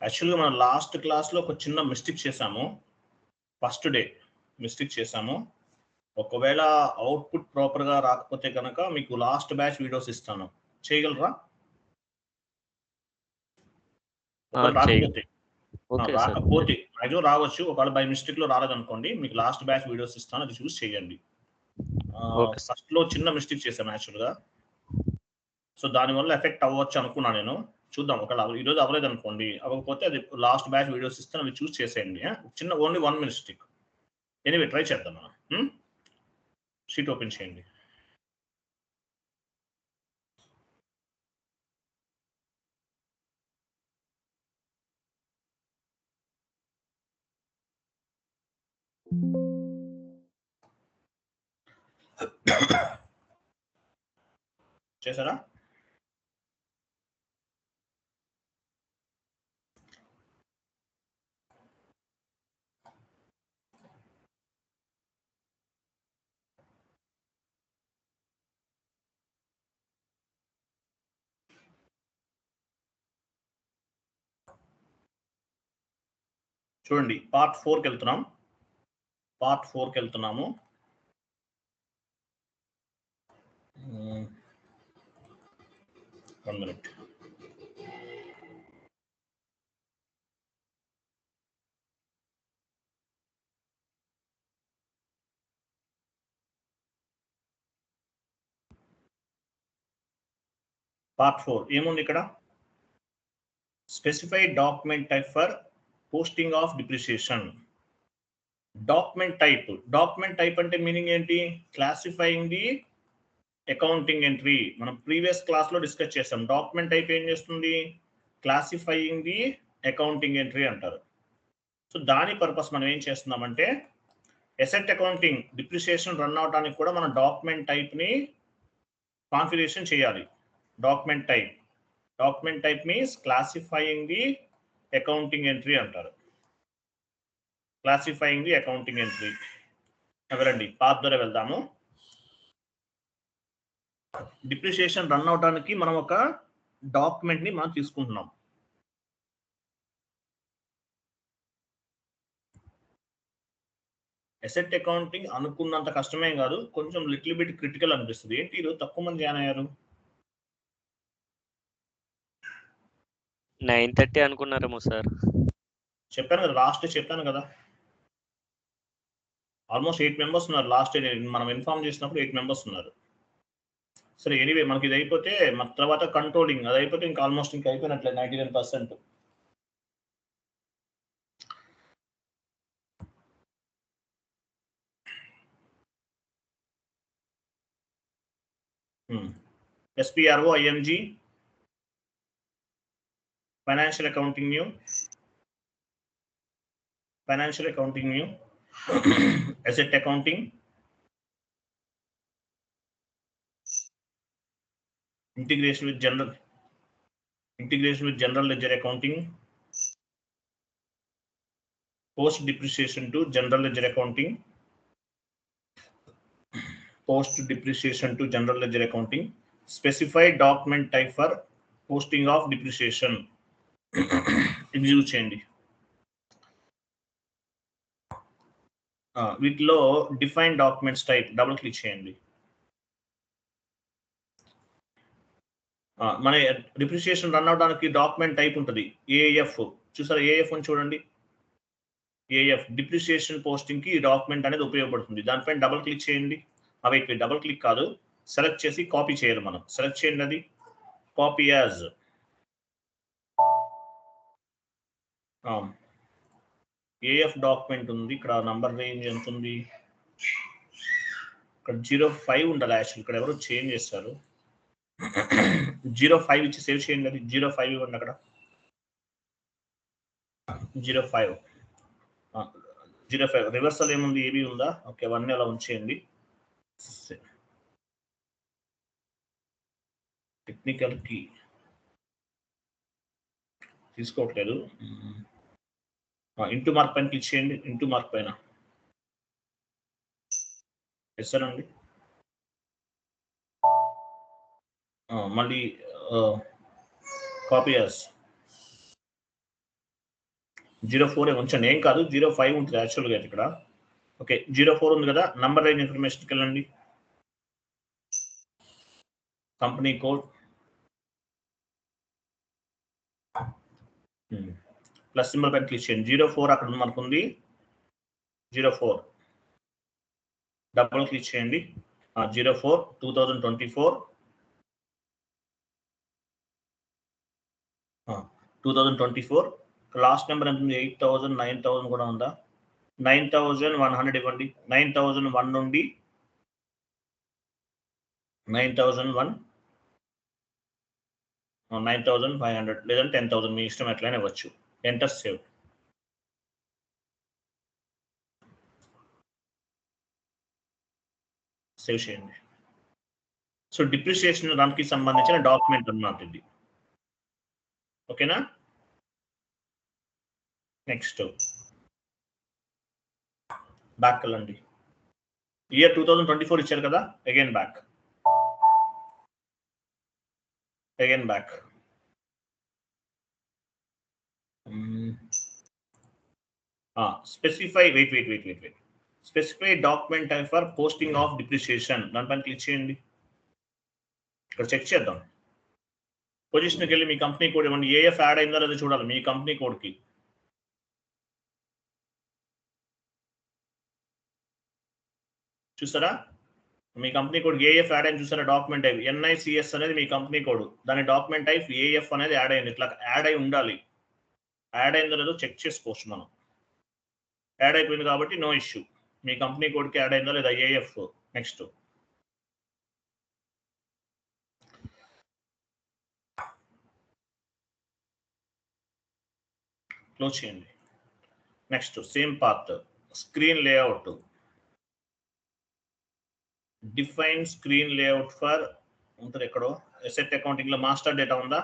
యాక్చువల్గా మనం లాస్ట్ క్లాస్లో ఒక చిన్న మిస్టేక్ చేసాము. ఫస్ట్ డే మిస్టేక్ చేసాము. ఒకవేళ అవుట్పుట్ ప్రాపర్గా రాకపోతే కనుక మీకు లాస్ట్ బ్యాచ్ వీడియోస్ ఇస్తాను. చేయగలరా? రాకపోతే మ్యాక్సిమం రావచ్చు. ఒకవేళ బై మిస్టేక్ లో రాలేదనుకోండి, మీకు లాస్ట్ బ్యాచ్ వీడియోస్ ఇస్తాను, అది చూసి చేయండి. ఫస్ట్ లో చిన్న మిస్టేక్ చేశాను యాక్చువల్గా. సో దానివల్ల ఎఫెక్ట్ అవ్వచ్చు అనుకున్నా నేను. చూద్దాం, ఒకవేళ ఈరోజు అవ్వలేదు అనుకోండి, అవ్వకపోతే అది లాస్ట్ బ్యాచ్ వీడియోస్ ఇస్తాను, అవి చూసి చేసేయండి. చిన్న ఓన్లీ 1 మిస్టేక్. ఎనీవే ట్రై చేద్దాం మనం. షీట్ ఓపెన్ చేయండి. చేశారా? చూడండి, పార్ట్ 4కి వెళ్తున్నాం. పార్ట్ 4కి వెళ్తున్నాము. One minute. పార్ట్ 4 ఏముంది ఇక్కడ? Specified document type for posting of depreciation. Document type అంటే మీనింగ్ ఏంటి? Classifying the accounting entry. మనం ప్రీవియస్ క్లాస్ లో డిస్కస్ చేసాం. డాక్యుమెంట్ టైప్ ఏం చేస్తుంది? క్లాసిఫైయింగ్ ది అకౌంటింగ్ ఎంట్రీ అంటారు. సో దాని పర్పస్ మనం ఏం చేస్తున్నామంటే, అసెట్ అకౌంటింగ్ డిప్రిసియేషన్ రన్ అవడానికి కూడా మనం డాక్యుమెంట్ టైప్ ని కాన్ఫిగరేషన్ చేయాలి. Document type means classifying the accounting entry అంటారు. Classifying the accounting entry. ఎవరండి పాత్ ద్వారా వెళ్దాము. డిప్రిసియేషన్ రన్ అవడానికి మనం ఒక డాక్యుమెంట్ ని మనం తీసుకుంటున్నాం. అసెట్ అకౌంటింగ్ అనుకున్నంత కష్టమేం కాదు, కొంచెం లిటిల్ బిట్ క్రిటికల్ అనిపిస్తుంది. ఏంటి ఈరోజు తక్కువ మంది జాయిన్ అయ్యారు? 9:30 అనుకున్నారేమో సార్. చెప్పాను కదా, లాస్ట్ చెప్పాను కదా, ఆల్మోస్ట్ 8 మెంబర్స్ ఉన్నారు. లాస్ట్ మనం ఇన్ఫార్మ్ చేసినప్పుడు 8 మెంబర్స్ ఉన్నారు. సరే, ఎనీవే మనకి ఇది అయిపోతే మన తర్వాత కంట్రోలింగ్ అది అయిపోతే ఇంకా ఆల్మోస్ట్ ఇంకా అయిపోయినట్లే 99%. SPRO IMG financial accounting new asset accounting, integration with general ledger accounting, post depreciation to general ledger accounting, specified document type for posting of depreciation. Execute చేయండి. వీటిలో define documents type double click చేయండి. మన depreciation run అవడానికి document type ఉంటుంది AF. చూసారా AF అని చూడండి. AF depreciation posting కి డాక్యుమెంట్ అనేది ఉపయోగపడుతుంది. దానిపైన డబుల్ క్లిక్ చేయండి. అవి డబుల్ క్లిక్ కాదు, సెలెక్ట్ చేసి కాపీ చేయాలి. మనం సెలెక్ట్ చేయండి, అది కాపీ యాజ్. ఏఎఫ్ డాక్యుమెంట్ ఉంది ఇక్కడ. నంబర్ రేంజ్ ఎంత ఉంది? ఇక్కడ 05 ఉండాలి. యాక్చువల్ ఇక్కడ ఎవరు చేంజ్ చేస్తారు. 05 ఇచ్చి సేవ్ చేయండి. అది 05 ఇవ్వండి అక్కడ. 05 రివర్సల్ ఏముంది? ఏబీ ఉందా? ఓకే, అవన్నీ అలా ఉంచేయండి. టెక్నికల్ కీ తీసుకోవట్లేదు. ఇంటూ మార్క్ పైన క్లిక్ చేయండి. ఇంటూ మార్క్ పైన ఇస్తానండి. మళ్ళీ కాపీ యాజ్. 04 ఉంచండి, ఏం కాదు. 05 ఉంటుంది యాక్చువల్గా ఇక్కడ. ఓకే, 04 ఉంది కదా. నంబర్ రేంజ్ ఇన్ఫర్మేషన్కి వెళ్ళండి. కంపెనీ కోడ్ ప్లస్ సింబల్ పైన క్లిక్ చేయండి. 04 అక్కడ మనకు ఉంది. 04 డబుల్ క్లిక్ చేయండి. 04 2024 2024 లాస్ట్ నెంబర్ ఎంత ఉంది? 8000 9000 కూడా ఉందా? 9100 ఇవ్వండి. 9001 నుండి 9001 9500 లేదంటే 10000 మీ ఇష్టం, ఎట్లయినా ఇవ్వచ్చు. Enter save. సేవ్ చేయండి. సో డిప్రిసియేషన్ దానికి సంబంధించిన డాక్యుమెంట్ అన్నమాట ఇది. ఓకేనా? నెక్స్ట్ బ్యాక్ వెళ్ళండి. ఇయర్ 2024 ఇచ్చారు కదా. Again back. Again back. Specify wait specify document type for posting of depreciation దానిపైన క్లిక్ చేయండి. ఇక్కడ చెక్ చేద్దాం. పొజిషన్కి వెళ్ళి మీ కంపెనీ కోడ్ ఇవ్వండి. ఏఎఫ్ యాడ్ అయిందో లేదో చూడాలి మీ కంపెనీ కోడ్కి. చూసారా? మీ కంపెనీ కోడ్ ఏఎఫ్ యాడ్ అయింది చూసారా? డాక్యుమెంట్ టైప్ ఎన్ఐసిఎస్ అనేది మీ కంపెనీ కోడ్, దాని డాక్యుమెంట్ టైప్ ఏఎఫ్ అనేది యాడ్ అయింది. ఇట్లా యాడ్ అయి ఉండాలి. యాడ్ అయిందో లేదో చెక్ చేసుకోవచ్చు మనం. యాడ్ అయిపోయింది కాబట్టి నో ఇష్యూ. మీ కంపెనీ కోడ్కి యాడ్ అయిందో లేదా ఏఎఫ్. నెక్స్ట్ క్లోజ్ చేయండి. Next same path screen layout. Define screen layout for ఉంటుంది ఎక్కడో. అసెట్ అకౌంటింగ్ లో మాస్టర్ డేటా ఉందా?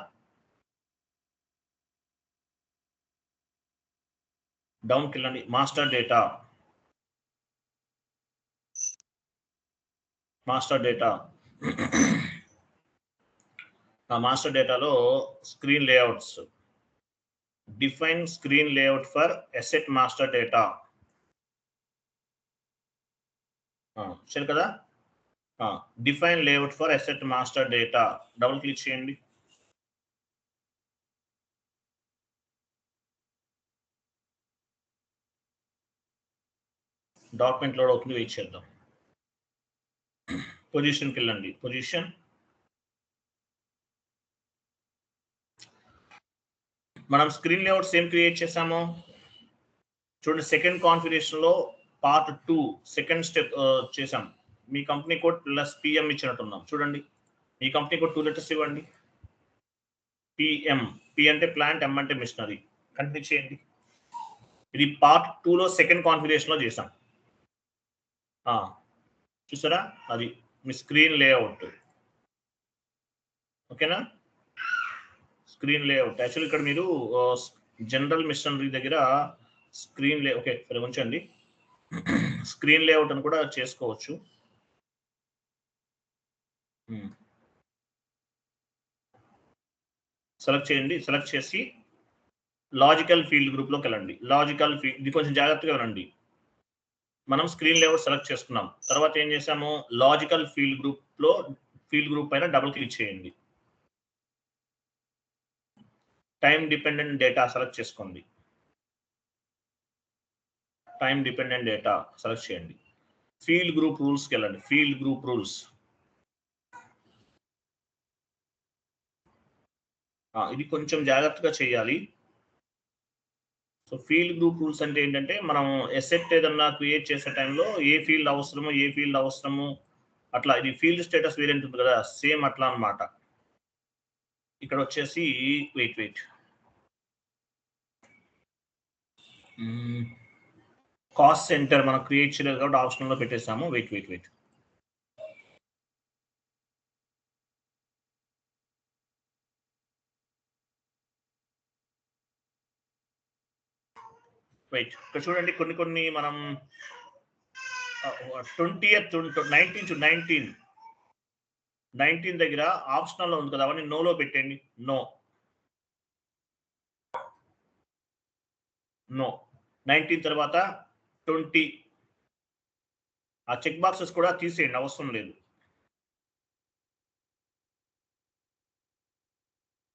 డౌన్కి వెళ్ళండి. Master data. Master data master డేటాలో screen layouts. Define screen layout for asset master data. సరే కదా. Define layout for asset master data double click చేయండి. డాక్యుమెంట్ లోడ్ అవుతుంది, వెయిట్ చేద్దాం. పొజిషన్కి వెళ్ళండి. పొజిషన్ మనం స్క్రీన్ లేఅవుట్ సేమ్ క్రియేట్ చేసాము చూడండి. సెకండ్ కాన్ఫిగరేషన్ లో పార్ట్ 2 సెకండ్ స్టెప్ చేసాం. మీ కంపెనీ కోడ్ ప్లస్ పిఎం ఇచ్చినట్టున్నాం చూడండి. మీ కంపెనీ కోడ్ 2 లెటర్స్ ఇవ్వండి. పిఎం. పి అంటే ప్లాంట్, ఎం అంటే మిషనరీ. కంటిన్యూ చేయండి. ఇది పార్ట్ 2 లో సెకండ్ కాన్ఫిగరేషన్ లో చేసాం. చూసారా? అది మీ స్క్రీన్ లేఅవుట్. ఓకేనా? స్క్రీన్ లేఅవుట్ యాక్చువల్ ఇక్కడ మీరు జనరల్ మిషనరీ దగ్గర స్క్రీన్ లే ఓకే సరే ఉంచండి. స్క్రీన్ లేఅవుట్ అని కూడా చేసుకోవచ్చు. సెలెక్ట్ చేయండి. సెలెక్ట్ చేసి లాజికల్ ఫీల్డ్ గ్రూప్ లోకి వెళ్ళండి. లాజికల్ ఫీల్డ్ ఇది కొంచెం జాగ్రత్తగా వినండి. మనం స్క్రీన్ లేఅవుట్ సెలెక్ట్ చేసుకున్నాం. తర్వాత ఏం చేసాము? లాజికల్ ఫీల్డ్ గ్రూప్ లో ఫీల్డ్ గ్రూప్ పైన డబుల్ క్లిక్ చేయండి. టైం డిపెండెంట్ డేటా సెలెక్ట్ చేసుకోండి. టైం డిపెండెంట్ డేటా సెలెక్ట్ చేయండి. ఫీల్డ్ గ్రూప్ రూల్స్కి వెళ్ళండి. Field group rules. ఇది కొంచెం జాగ్రత్తగా చేయాలి. సో ఫీల్డ్ గ్రూప్ రూల్స్ అంటే ఏంటంటే మనం ఎసెట్ ఏదన్నా క్రియేట్ చేసే టైంలో ఏ ఫీల్డ్ అవసరము అట్లా. ఇది ఫీల్డ్ స్టేటస్ వేరియంట్ ఉంది కదా, సేమ్ అట్లా అన్నమాట. ఇక్కడ వచ్చేసి వెయిట్ కాస్ట్ సెంటర్ మనం క్రియేట్ చేయలేదు కాబట్టి ఆప్షన్ లో పెట్టేసాము. వెయిట్ ఇక్కడ చూడండి. కొన్ని మనం 20th 19 దగ్గర ఆప్షనల్ లో ఉంది కదా, అవన్నీ నోలో పెట్టండి. నో. నో. 19 తర్వాత 20 ఆ చెక్ బాక్సెస్ కూడా తీసేయండి, అవసరం లేదు.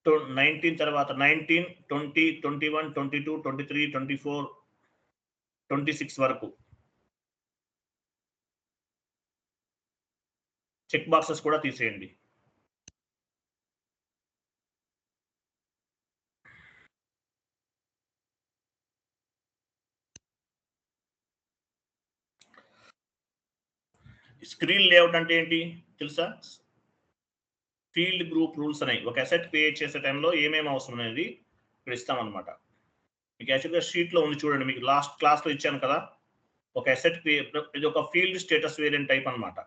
19 తర్వాత 19, 20, 21, 22, 23, 24, 26 వరకు చెక్ బాక్సెస్ కూడా తీసేయండి. స్క్రీన్ లేఅవుట్ అంటే ఏంటి తెలుసా? ఫీల్డ్ గ్రూప్ రూల్స్ అనేవి ఒక అసెట్ క్రియేట్ చేసే టైంలో ఏమేమి అవసరం అనేది ఇక్కడ ఇస్తామన్నమాట. మీకు యాక్చువల్గా షీట్లో ఉంది చూడండి, మీకు లాస్ట్ క్లాస్లో ఇచ్చాను కదా. ఒక అసెట్ ఇది ఒక ఫీల్డ్ స్టేటస్ వేరియంట్ టైప్ అన్నమాట.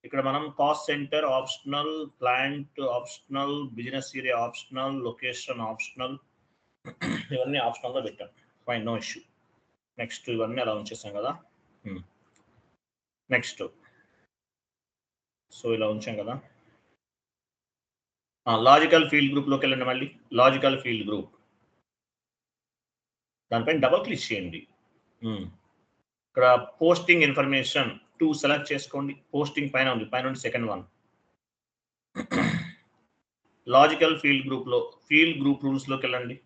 ఇక్కడ మనం cost centre optional, plant optional, business area optional, location optional, ఇవన్నీ ఆప్షనల్గా పెట్టాం. Fine, no issue. నెక్స్ట్ ఇవన్నీ అలా ఉంచేసాం కదా. నెక్స్ట్ సో ఇలా ఉంచాం కదా. లాజికల్ ఫీల్డ్ గ్రూప్లోకి వెళ్ళండి. మళ్ళీ లాజికల్ ఫీల్డ్ గ్రూప్ దానిపైన డబుల్ క్లిక్ చేయండి. ఇక్కడ పోస్టింగ్ ఇన్ఫర్మేషన్ 2 సెలెక్ట్ చేసుకోండి. పోస్టింగ్ పైన ఉంది, పైన ఉంది సెకండ్ వన్. లాజికల్ ఫీల్డ్ గ్రూప్లో ఫీల్డ్ గ్రూప్ రూల్స్లోకి వెళ్ళండి.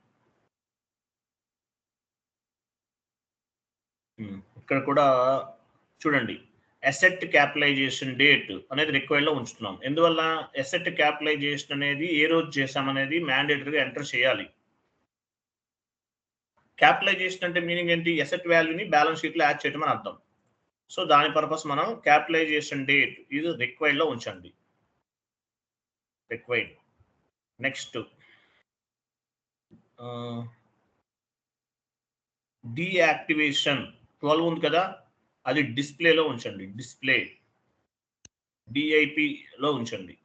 ఇక్కడ కూడా చూడండి, అసెట్ క్యాపిటలైజేషన్ డేట్ అనేది రిక్వైర్డ్ లో ఉంచుతున్నాం. ఎందువల్ల? అసెట్ క్యాపిటలైజేషన్ అనేది ఏ రోజు చేసామనేది మ్యాండేటరీగా ఎంటర్ చేయాలి. క్యాపిటలైజేషన్ అంటే మీనింగ్ ఏంటి? అసెట్ వాల్యూని బ్యాలెన్స్ షీట్ లో యాడ్ చేయడం అని అర్థం. సో దాని పర్పస్ మనం క్యాపిటలైజేషన్ డేట్ ఇది రిక్వైర్డ్ లో ఉంచండి. రిక్వైర్డ్. నెక్స్ట్ డీయాక్టివేషన్ 12 ఉంది కదా, అది డిస్ప్లేలో ఉంచండి. డిస్ప్లే డిఐపి లో ఉంచండి.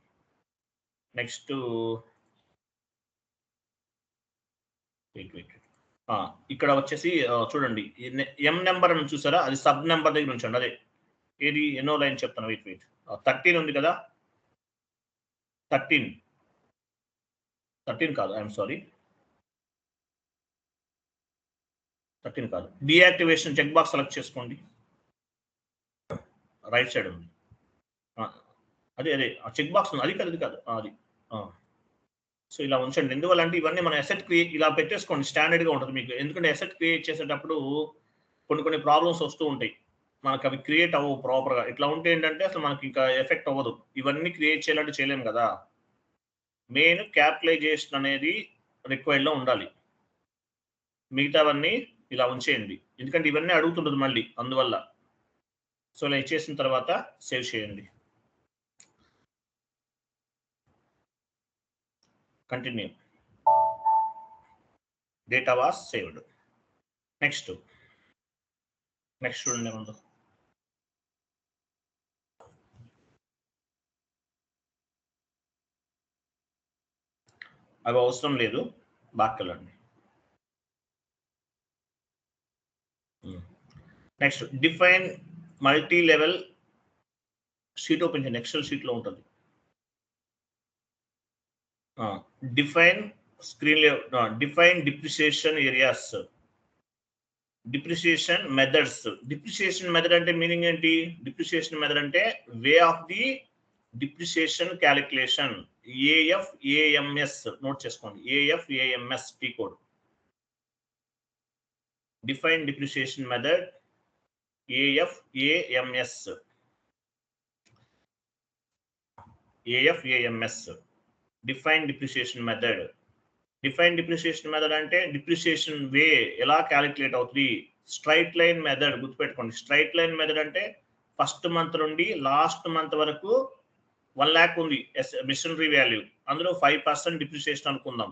నెక్స్ట్ ఇక్కడ వచ్చేసి చూడండి, ఎం నెంబర్ అని చూసారా, అది సబ్ నెంబర్ దగ్గర ఉంచండి. అదే ఏది ఎన్నో లైన్ చెప్తాను, వెయిట్ 13 ఉంది కదా. 13 కాదు, ఐఎమ్ సారీ, 13 కాదు. డీయాక్టివేషన్ చెక్ బాక్స్ సెలెక్ట్ చేసుకోండి, రైట్ సైడ్ ఉంది. అదే చెక్ బాక్స్ ఉంది, అది కాదు అది. సో ఇలా ఉంచండి. ఎందువల్ల అంటే ఇవన్నీ మన అసెట్ క్రియేట్ ఇలా పెట్టేసుకోండి, స్టాండర్డ్గా ఉంటుంది మీకు. ఎందుకంటే అసెట్ క్రియేట్ చేసేటప్పుడు కొన్ని ప్రాబ్లమ్స్ వస్తూ ఉంటాయి, మనకు అవి క్రియేట్ అవ్వవు ప్రాపర్గా. ఇట్లా ఉంటే ఏంటంటే అసలు మనకి ఇంకా ఎఫెక్ట్ అవ్వదు. ఇవన్నీ క్రియేట్ చేయాలంటే చేయలేము కదా. మెయిన్ క్యాపిటలైజేషన్ అనేది రిక్వైర్డ్లో ఉండాలి. మిగతావన్నీ ఇలా ఉంచేయండి, ఎందుకంటే ఇవన్నీ అడుగుతుంటుంది మళ్ళీ, అందువల్ల. సో ఇలా ఇచ్చేసిన తర్వాత సేవ్ చేయండి. Continue. Data was saved. Next చూడండి ఏముందో. అవి అవసరం లేదు, బాక్కెళ్ళండి. Next define multi level sheet open చేయండి, ఎక్సెల్ షీట్లో ఉంటుంది. Define screen define depreciation areas, depreciation methods. Depreciation method అంటే మీనింగ్ ఏంటి? డిప్రిసియేషన్ మెథడ్ అంటే way of the depreciation calculation. AFAMS note చేసుకోండి, AFAMS T code. Define depreciation method AFAMS. Define depreciation method. Define depreciation method అంటే depreciation way ఎలా calculate అవుతుంది. Straight line method గుర్తుపెట్టుకోండి. Straight line method అంటే first month నుండి last month వరకు 1 lakh ఉంది machinery value, అందులో 5% డిప్రిసియేషన్ అనుకుందాం.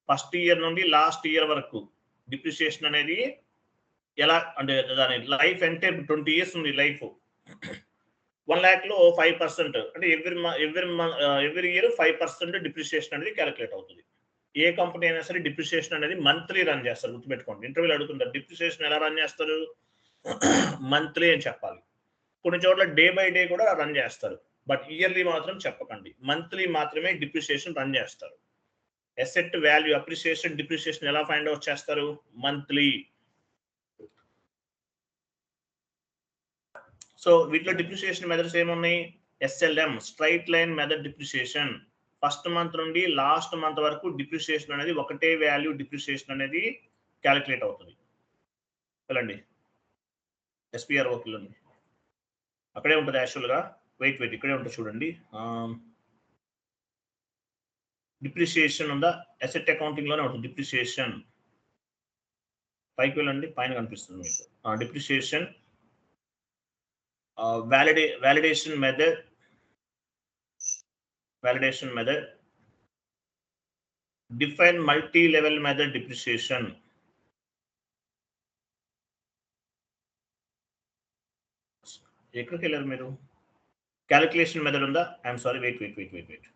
ఫస్ట్ ఇయర్ నుండి లాస్ట్ ఇయర్ వరకు డిప్రిసియేషన్ అనేది ఎలా అంటే దాని లైఫ్ అంటే 20 years ఉంది లైఫ్. 1 lakh లో 5% అంటే ఎవ్రీ ఇయర్ 5% డిప్రిసియేషన్ అనేది క్యాలిక్యులేట్ అవుతుంది. ఏ కంపెనీ అయినా సరే డిప్రిసియేషన్ అనేది మంత్లీ రన్ చేస్తారు, గుర్తుపెట్టుకోండి. ఇంటర్వ్యూలు అడుగుతుంటారు డిప్రిసియేషన్ ఎలా రన్ చేస్తారు, మంత్లీ అని చెప్పాలి. కొన్ని చోట్ల డే బై డే కూడా రన్ చేస్తారు, బట్ ఇయర్లీ మాత్రం చెప్పకండి. మంత్లీ మాత్రమే డిప్రిసియేషన్ రన్ చేస్తారు. అసెట్ వాల్యూ అప్రిసియేషన్ డిప్రిసియేషన్ ఎలా ఫైండ్ అవుట్ చేస్తారు? మంత్లీ. సో వీటిలో డిప్రిసియేషన్ మెథడ్స్ ఏమున్నాయి? SLM straight line method depreciation. First month నుండి లాస్ట్ మంత్ వరకు డిప్రిసియేషన్ అనేది ఒకటే వాల్యూ డిప్రిసియేషన్ అనేది క్యాలిక్యులేట్ అవుతుంది. వెళ్ళండి SPROకి వెళ్ళండి, అక్కడే ఉంటుంది యాక్చువల్గా. వెయిట్ ఇక్కడే ఉంటుంది చూడండి. డిప్రిసియేషన్ ఉందా? అసెట్ అకౌంటింగ్ లోనే ఉంటుంది డిప్రిసియేషన్. పైకి వెళ్ళండి, పైన కనిపిస్తుంది మీకు డిప్రిసియేషన్. validation method, define multi-level method depreciation. ఎక్కడికి వెళ్ళారు మీరు? క్యాలిక్యులేషన్ మెథడ్ ఉందా? I'm sorry, wait.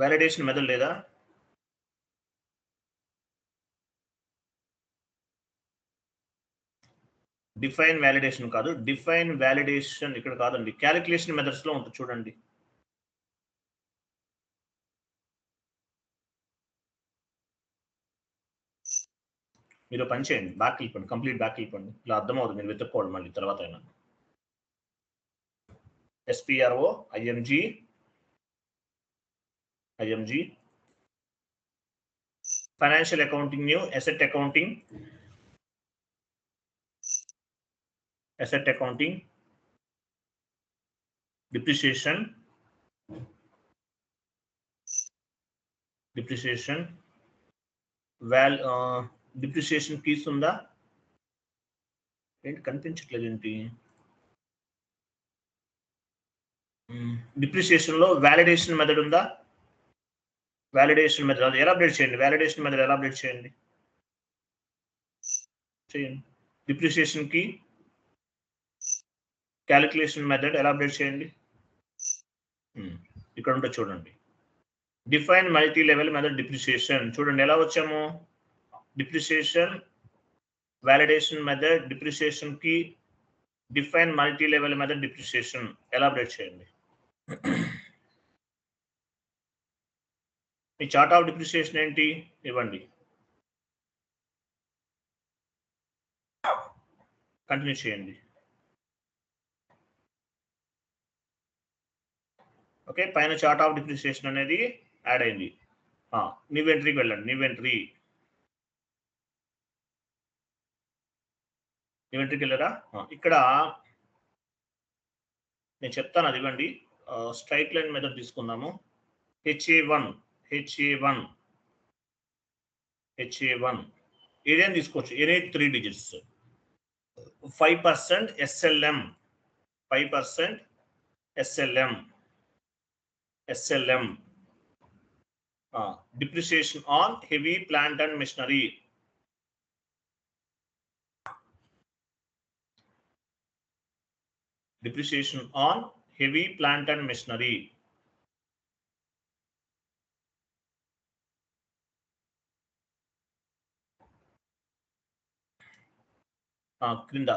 Validation method లేదా? డిఫైన్ వాలిడేషన్ కాదు, డిఫైన్ వాలిడేషన్ ఇక్కడ కాదండి, క్యాలిక్యులేషన్ మెథడ్స్ లో ఉంటుంది చూడండి. మీరు పని చేయండి, బ్యాక్ వెళ్ళిపోండి, కంప్లీట్ బ్యాక్ వెళ్ళిపోండి, ఇలా అర్థమవుతుంది, మీరు వెతుక్కోవాలి మళ్ళీ తర్వాత అయినా. SPRO IMG financial accounting new asset accounting depreciation depreciation keys ఉందా? ఏంటి కనిపించట్లేదు ఏంటి? డిప్రిసియేషన్ లో వాలిడేషన్ మెథడ్ ఉందా? వాలిడేషన్ మెథడ్ ఎలాబరేట్ చేయండి, వాలిడేషన్ మెథడ్ ఎలాబరేట్ చేయండి. డిప్రిసియేషన్ కి క్యాలిక్యులేషన్ మెథడ్ ఎలాబరేట్ చేయండి. ఇక్కడ ఉంటుంది చూడండి, define multi level method depreciation. చూడండి ఎలా వచ్చాము, డిప్రిసియేషన్, వాలిడేషన్ మెథడ్, డిప్రిసియేషన్ కి, define multi level method depreciation elaborate చేయండి. మీ చార్ట్ ఆఫ్ డిప్రిసియేషన్ ఏంటి ఇవ్వండి, కంటిన్యూ చేయండి. ఓకే, పైన చార్ట్ ఆఫ్ డిప్రిసియేషన్ అనేది యాడ్ అయింది. న్యూ ఎంట్రీకి వెళ్ళండి, న్యూ ఎంట్రీకి వెళ్ళరా? ఇక్కడ నేను చెప్తాను, అది ఇవ్వండి. స్ట్రైట్ లైన్ మెథడ్ తీసుకుందాము. HA1 ఏదైనా తీసుకోవచ్చు, any 3 digits. 5% SLM, 5% SLM. Depreciation on heavy plant and machinery. Depreciation on heavy plant and machinery. క్రింద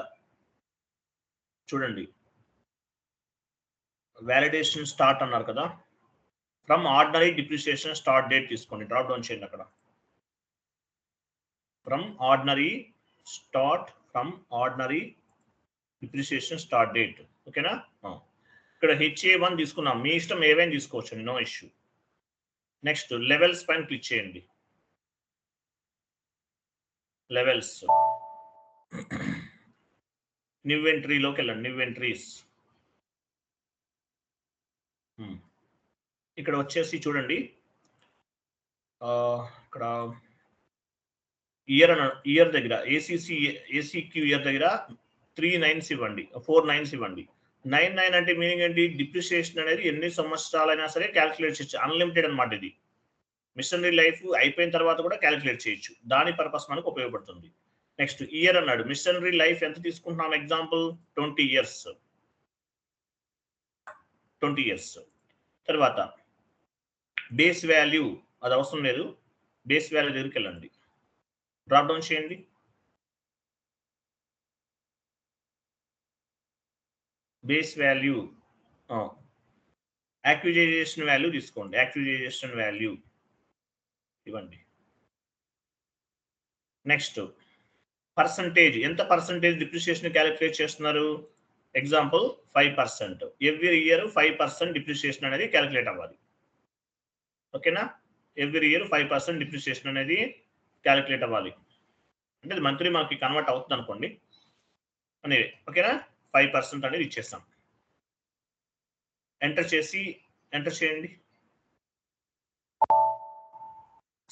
చూడండి, వాలిడేషన్ స్టార్ట్ అన్నారు కదా, from ordinary depreciation start date తీసుకోండి, డ్రాప్ డౌన్ చేయండి అక్కడ. From ordinary depreciation start date. ఓకేనా? ఇక్కడ HA1 తీసుకున్నాం, మీ ఇష్టం ఏవైనా తీసుకోవచ్చు, నో ఇష్యూ. నెక్స్ట్ లెవెల్స్ పైన క్లిక్ చేయండి. లెవెల్స్, న్యూ ఎంట్రీలోకి వెళ్ళండి, న్యూ ఎంట్రీస్. ఇక్కడ వచ్చేసి చూడండి, ఇక్కడ ఇయర్ దగ్గర ACQ ఇయర్ దగ్గర 3 9s ఇవ్వండి, 4 9s ఇవ్వండి. 9 అంటే మీనింగ్ ఏంటి? డిప్రిసియేషన్ అనేది ఎన్ని సంవత్సరాలైనా సరే క్యాలిక్యులేట్ చేయొచ్చు, అన్లిమిటెడ్ అనమాట ఇది. మిషనరీ లైఫ్ అయిపోయిన తర్వాత కూడా క్యాలిక్యులేట్ చేయొచ్చు, దాని పర్పస్ మనకు ఉపయోగపడుతుంది. నెక్స్ట్ ఇయర్ అన్నాడు, మిషనరీ లైఫ్ ఎంత తీసుకుంటున్నాం? Example 20 years. తర్వాత బేస్ వాల్యూ, అది అవసరం లేదు, బేస్ వాల్యూ దగ్గరికి వెళ్ళండి, డ్రాప్ డౌన్ చేయండి. బేస్ వాల్యూ యాక్విజైజేషన్ వాల్యూ తీసుకోండి. యాక్విజైజేషన్ వాల్యూ ఇవ్వండి. నెక్స్ట్ పర్సంటేజ్, ఎంత పర్సంటేజ్ డిప్రిసియేషన్ క్యాలిక్యులేట్ చేస్తున్నారు? ఎగ్జాంపుల్ 5%. ఎవ్రీ ఇయర్ 5% డిప్రిసియేషన్ అనేది క్యాలిక్యులేట్ అవ్వాలి. ఓకేనా? ఎవ్రీ ఇయర్ 5% డిప్రిసియేషన్ అనేది క్యాలిక్యులేట్ అవ్వాలి. అంటే అది మంత్లీ మనకి కన్వర్ట్ అవుతుంది అనుకోండి అనేది. ఓకేనా? 5% అనేది ఇచ్చేస్తాం. ఎంటర్ చేయండి,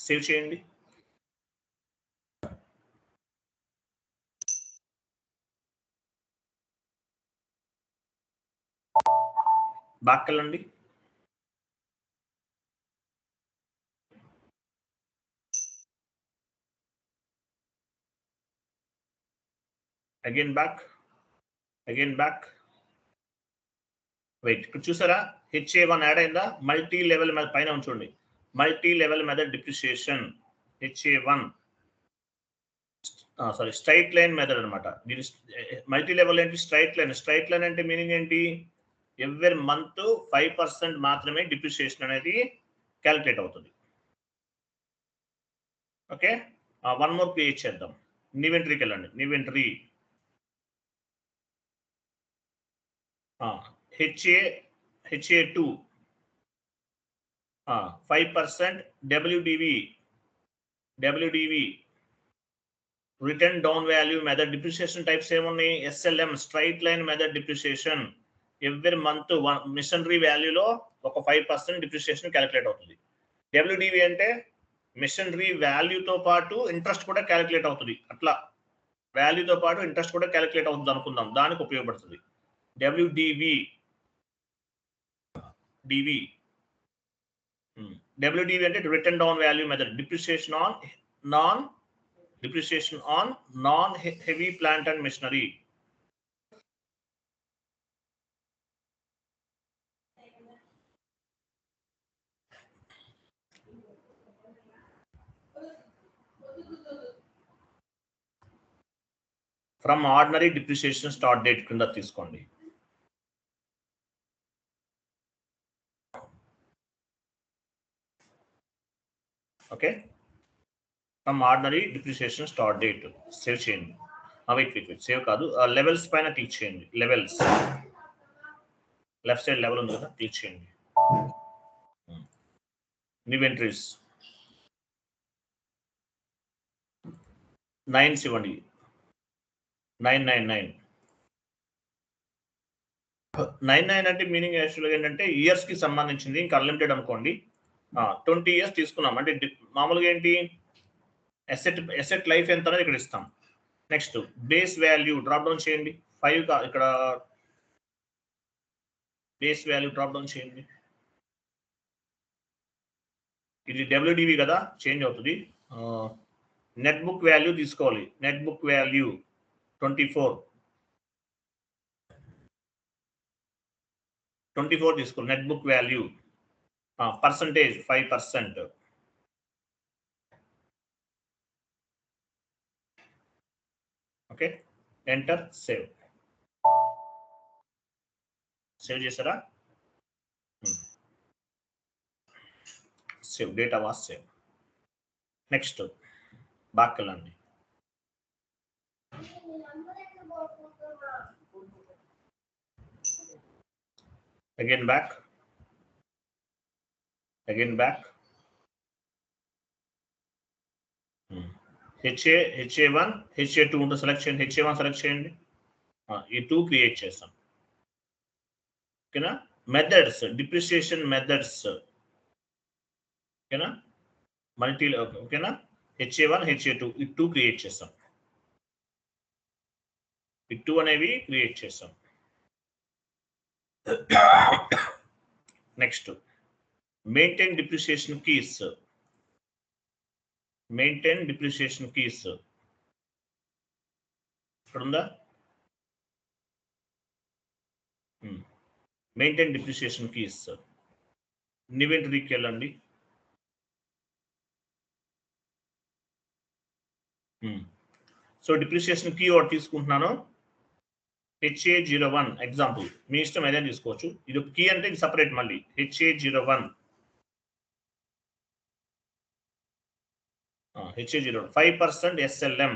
సేవ్ చేయండి. బ్యాక్ వెళ్ళండి. Again back. వెయిట్, ఇక్కడ చూసారా HA1 యాడ్ అయిందా? మల్టీ లెవెల్ పైన ఉంచండి. Multi level method depreciation HA1, sorry straight line method అనమాట. దీని మల్టీ లెవెల్ ఏంటి? స్ట్రైట్ లైన్ అంటే మీనింగ్ ఏంటి? ఎవ్రీ మంత్ 5% మాత్రమే డిప్రిసియేషన్ అనేది క్యాలిక్యులేట్ అవుతుంది. ఓకే, 1 మోర్ క్రియేట్ చేద్దాం. ఇన్వెంటరీకి వెళ్ళండి. Inventory HA2 5% WDV written down value method depreciation types ఏమున్నాయి? SLM straight line method depreciation. Every month machinery వాల్యూలో ఒక 5% డిప్రిసియేషన్ క్యాలిక్యులేట్ అవుతుంది. WDV అంటే మిషనరీ వాల్యూతో పాటు ఇంట్రెస్ట్ కూడా క్యాలిక్యులేట్ అవుతుంది. అట్లా వాల్యూతో పాటు ఇంట్రెస్ట్ కూడా క్యాలిక్యులేట్ అవుతుంది అనుకుందాం, దానికి ఉపయోగపడుతుంది. WDV అంటే written down value method. Depreciation on non heavy plant and machinery. From ordinary depreciation start date కింద తీసుకోండి. Okay, from ordinary depreciation start date. Save చేయండి. వెయిట్ సేవ్ కాదు, లెవెల్స్ పైన క్లిక్ చేయండి. లెవెల్స్ లెఫ్ట్ సైడ్ లెవెల్ ఉంది కదా, click చేయండి. Inventories 9 ఇవ్వండి. 999 అంటే మీనింగ్ యాక్చువల్గా ఏంటంటే ఇయర్స్ కి సంబంధించింది. ఇంకా అన్లిమిటెడ్ అనుకోండి. 20 ఇయర్స్ తీసుకున్నాం అంటే మామూలుగా ఏంటి ఎసెట్ లైఫ్ ఎంత అనేది ఇక్కడ ఇస్తాం. Next base value drop down చేయండి. 5 ఇక్కడ బేస్ వాల్యూ డ్రాప్ డౌన్ చేయండి. ఇది WDV కదా, చేంజ్ అవుతుంది. నెట్ బుక్ వాల్యూ తీసుకోవాలి. నెట్ బుక్ వాల్యూ 24 తీసుకోవాలి. Net book value percentage 5%. Okay, enter, save చేశారా? Save, data was save. Next back వెళ్ళండి. Again back. HA1 HA2 ఉంటే సెలెక్ట్ చేయండి. HA1 సెలెక్ట్ చేయండి. ఈ 2 క్రియేట్ చేస్తాం. ఓకేనా? Methods, depreciation methods. ఓకేనా? మల్టీ. ఓకేనా? HA1 HA2 ఈ 2 క్రియేట్ చేస్తాం. ఈ 2 అనేవి క్రియేట్ చేస్తాం. Next maintain depreciation keys. ఇక్కడ ఉందా? Maintain depreciation keys. ఇన్వెంటరీకి వెళ్ళండి. సో డిప్రిసియేషన్ కీ ఒకటి తీసుకుంటున్నాను. HA01 ఎగ్జాంపుల్ మీ ఇష్టం ఏదైనా తీసుకోవచ్చు. ఇది కీ అంటే ఇది సపరేట్ మళ్ళీ HA01 5% SLM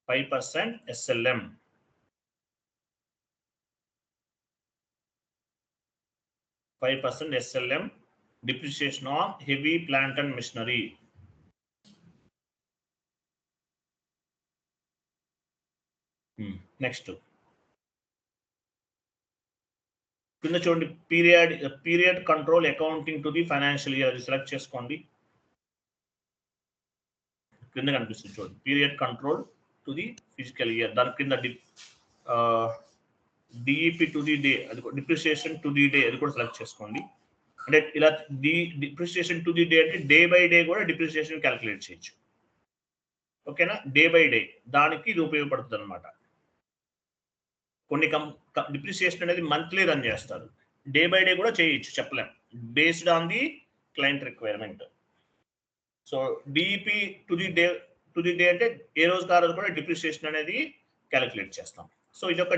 5% SLM 5% SLM depreciation on heavy plant and machinery. Next కింద చూడండి period control accounting to the financial year, అది సెలెక్ట్ చేసుకోండి. కింద కనిపిస్తుంది చూడండి period control to the physical year, దాని కింద డిఈపి టు ది డే, అది డిప్రిసియేషన్ టు ది డే, అది కూడా సెలెక్ట్ చేసుకోండి. అంటే ఇలా డిప్రిసియేషన్ టు ది డే అంటే డే బై డే కూడా డిప్రిసియేషన్ క్యాలిక్యులేట్ చేయొచ్చు. ఓకేనా, డే బై డే దానికి ఇది ఉపయోగపడుతుంది అనమాట. కొన్ని డిప్రిసియేషన్ అనేది మంత్లీ రన్ చేస్తారు, డే బై డే కూడా చేయొచ్చు, చెప్పలేం, based on the client requirement. So DEP to the day అంటే ఏ రోజుకి ఆ రోజు కూడా డిప్రిసియేషన్ అనేది క్యాలిక్యులేట్ చేస్తాం. సో ఇది ఒక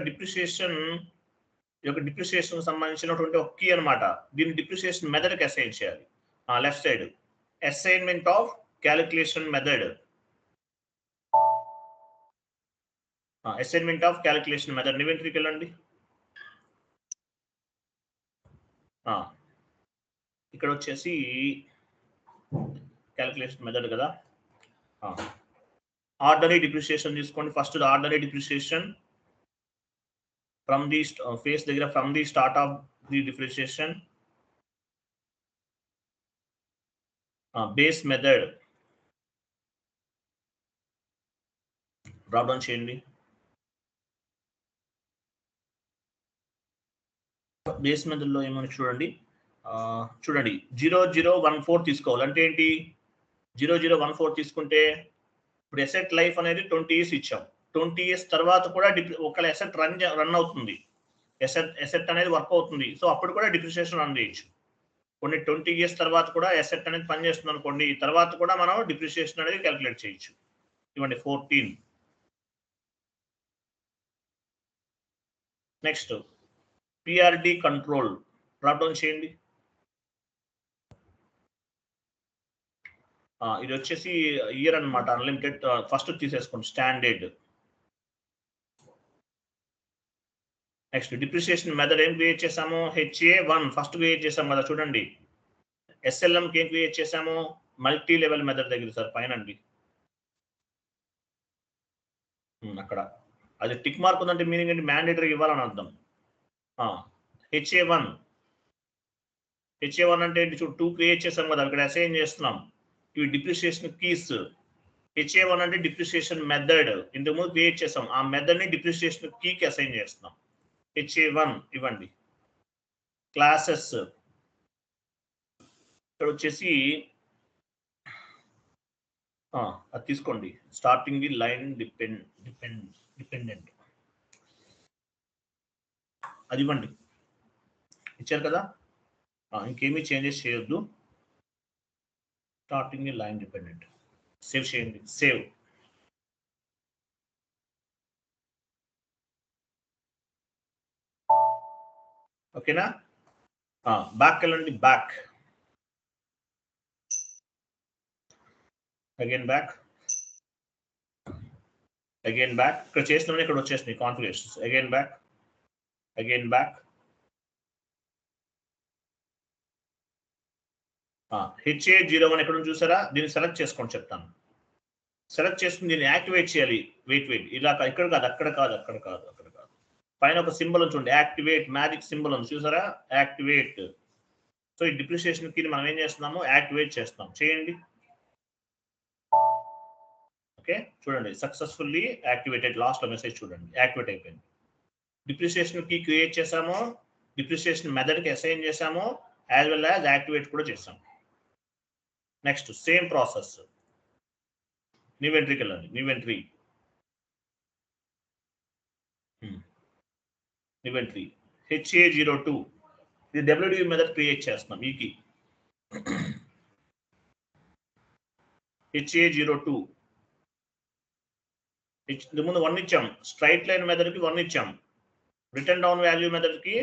డిప్రిసియేషన్ సంబంధించినటువంటి ఒక కీ అనమాట. దీన్ని డిప్రిసియేషన్ మెథడ్కి అసైన్ చేయాలి. Left side assignment of calculation method, assignment of calculation method ఇన్వెంటరీకి వెళ్ళండి. ఇక్కడ వచ్చేసి క్యాలిక్యులేషన్ మెథడ్ కదా, ఆర్డినరీ డిప్రిసియేషన్ తీసుకోండి. First ordinary depreciation from the phase దగ్గర from the start of the depreciation, base method drop down చేయండి. Base మెథడ్లో ఏమని చూడండి 0014 తీసుకోవాలి. అంటే ఏంటి 0014 తీసుకుంటే ఇప్పుడు ఎసెట్ లైఫ్ అనేది 20 years ఇచ్చాం. 20 years తర్వాత కూడా ఒకవేళ ఎసెట్ రన్ అవుతుంది, ఎసెట్ అనేది వర్క్ అవుతుంది, సో అప్పుడు కూడా డిప్రిసియేషన్ రన్ చేయొచ్చు. కొన్ని 20 years తర్వాత కూడా ఎసెట్ అనేది పనిచేస్తుంది అనుకోండి, తర్వాత కూడా మనం డిప్రిసియేషన్ అనేది క్యాలిక్యులేట్ చేయొచ్చు. ఇవ్వండి 14. Next PRD control drop down చేయండి. ఇది వచ్చేసి ఇయర్ అనమాట, అన్లిమిటెడ్. ఫస్ట్ తీసేసుకోండి స్టాండర్డ్. నెక్స్ట్ డిప్రిసియేషన్ మెథడ్ ఏం క్రియేట్ చేసాము, HA1 ఫస్ట్ క్రియేట్ చేసాం కదా చూడండి. SLMకి ఏం క్రియేట్ చేసాము, మల్టీ లెవెల్ మెథడ్ దగ్గర సార్ పైన అండి, అక్కడ అది టిక్ మార్క్ ఉందంటే మీనింగ్ ఏంటి, మ్యాండేటరీ ఇవ్వాలని అర్థం. HA1 అంటే ఏంటి, 2 క్రియేట్ చేసాం కదా, అక్కడ అసైన్ చేస్తున్నాం. ఇవి డిప్రిసియేషన్ కీస్. HA1 అంటే డిప్రిసియేషన్ మెథడ్, ఇంతకుముందు క్రియేట్ చేసాం, ఆ మెథడ్ ని డిప్రిసియేషన్ కీకి అసైన్ చేస్తున్నాం. HA1 ఇవ్వండి. క్లాసెస్ ఇక్కడ వచ్చేసి అది తీసుకోండి, స్టార్టింగ్ ది లైన్ డిపెండెంట్ అది ఇవ్వండి. ఇచ్చారు కదా, ఇంకేమీ చేంజెస్ చేయొద్దు. Starting the line dependent save చేయండి. సేవ్. ఓకేనా, బ్యాక్ వెళ్ళండి. బ్యాక్ అగైన్ బ్యాక్ ఇక్కడ చేస్తున్నాం, ఇక్కడ వచ్చేసినాయి కాన్ఫిగరేషన్స్. అగైన్ బ్యాక్ HA01 ఎక్కడ చూసారా, దీన్ని సెలెక్ట్ చేసుకోండి, చెప్తాను. సెలెక్ట్ చేసుకుని దీన్ని యాక్టివేట్ చేయాలి. వెయిట్ ఇలా ఇక్కడ కాదు, అక్కడ కాదు. పైన ఒక సింబల్ చూడండి, యాక్టివేట్ మ్యాజిక్ సింబల్ ఉంది చూసారా, యాక్టివేట్. సో ఈ డిప్రిసియేషన్ కి మనం ఏం చేస్తున్నాము, యాక్టివేట్ చేస్తున్నాం. చేయండి. ఓకే చూడండి, సక్సెస్ఫుల్లీ యాక్టివేటెడ్. లాస్ట్ లో మెసేజ్ చూడండి, యాక్టివేట్ అయిపోయింది. డిప్రిసియేషన్ కి క్రియేట్ చేసాము, డిప్రిసియేషన్ మెథడ్ కి అసైన్ చేసాము, యాజ్ వెల్ యాజ్ యాక్టివేట్ కూడా చేసాము. నెక్స్ట్ సేమ్ ప్రాసెస్ ఇన్వెంటరీకి వెళ్ళండి. ఇన్వెంటరీ HA02 ఇది WDV మెథడ్ క్రియేట్ చేస్తున్నాం. ఈకి HA02 ఇంతకు ముందు 1 ఇచ్చాం, స్ట్రైట్ లైన్ మెథడ్కి 1 ఇచ్చాం, రిటర్న్ డౌన్ వాల్యూ మెథడ్కి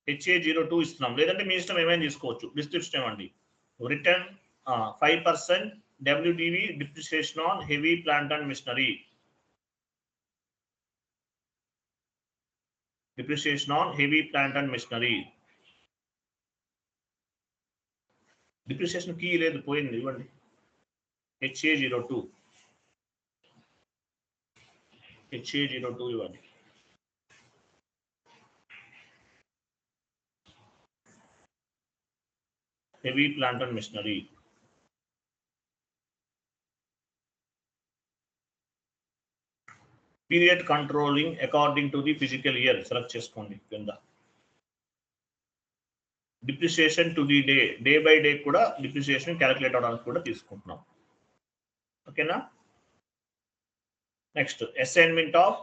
HA02 ఇస్తున్నాం. లేదంటే మీ ఇష్టం ఏమైనా తీసుకోవచ్చు. డిస్క్రిప్షన్ ఇవ్వండి. Return 5% WDV depreciation on heavy plant and machinery. Depreciation on heavy plant and machinery. Depreciation key లేదు, పోయింది, ఇవ్వండి. HA02 ఇవ్వండి. Heavy plant and machinery. Period controlling according to the physical year select చేసుకోండి కింద. Depreciation to the day by day కూడా depreciation calculate అవడానికి కూడా తీసుకుంటున్నాం. ఓకేనా. Next assignment of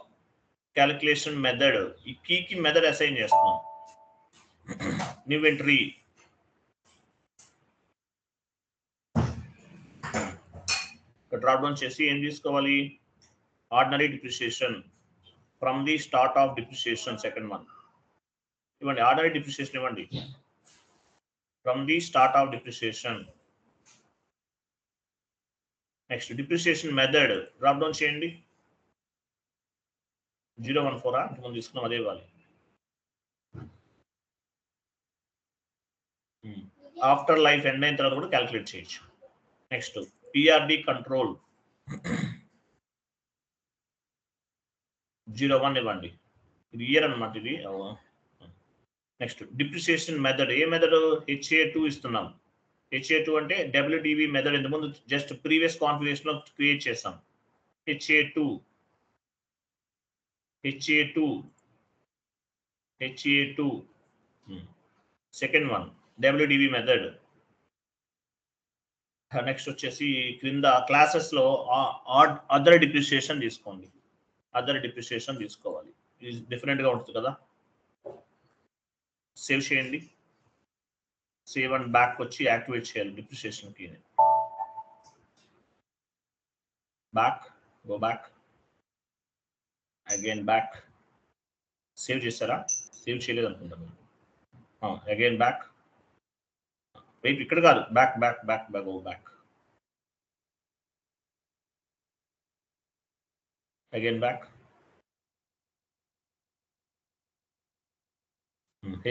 calculation method. ఈ కీకి మెథడ్ అసైన్ చేస్తున్నాం. New entry. డ్రాప్ డౌన్ చేసి ఏం తీసుకోవాలి? Ordinary depreciation from the start of depreciation second one ఇవ్వండి. ఆర్డినరీ డిప్రిసియేషన్ ఇవ్వండి from the start of depreciation. Next depreciation method drop down చేయండి. 014 ఇంతకుముందు తీసుకున్నాం, అదే ఇవ్వాలి. ఆఫ్టర్ లైఫ్ ఎండ్ అయిన తర్వాత కూడా క్యాలిక్యులేట్ చేయొచ్చు. నెక్స్ట్ PRD కంట్రోల్ 01 ఇవ్వండి. ఇది ఇయర్ అనమాట ఇది. Next depreciation method. ఏ మెథడ్? HA2 ఇస్తున్నాం. HA2 అంటే WDV మెథడ్. ఇంతకుముందు జస్ట్ ప్రీవియస్ కాన్ఫిగరేషన్ లో క్రియేట్ చేసాం. HA2 second one WDV method. Next వచ్చేసి క్రింద క్లాసెస్ లో అదర్ డిప్రిసియేషన్ తీసుకోండి. అదర్ డిప్రిసియేషన్ తీసుకోవాలి. ఇది డిఫరెంట్ గా ఉంటుంది కదా. సేవ్ చేయండి. సేవ్ అండ్ బ్యాక్ వచ్చి యాక్టివేట్ చేయాలి depreciation key. Back, go back, again back. Save చేస్తారా? సేవ్ చేయలేదు అనుకుంటాను. Again back. వెయిట్, ఇక్కడ కాదు, back back back back go back. Again back.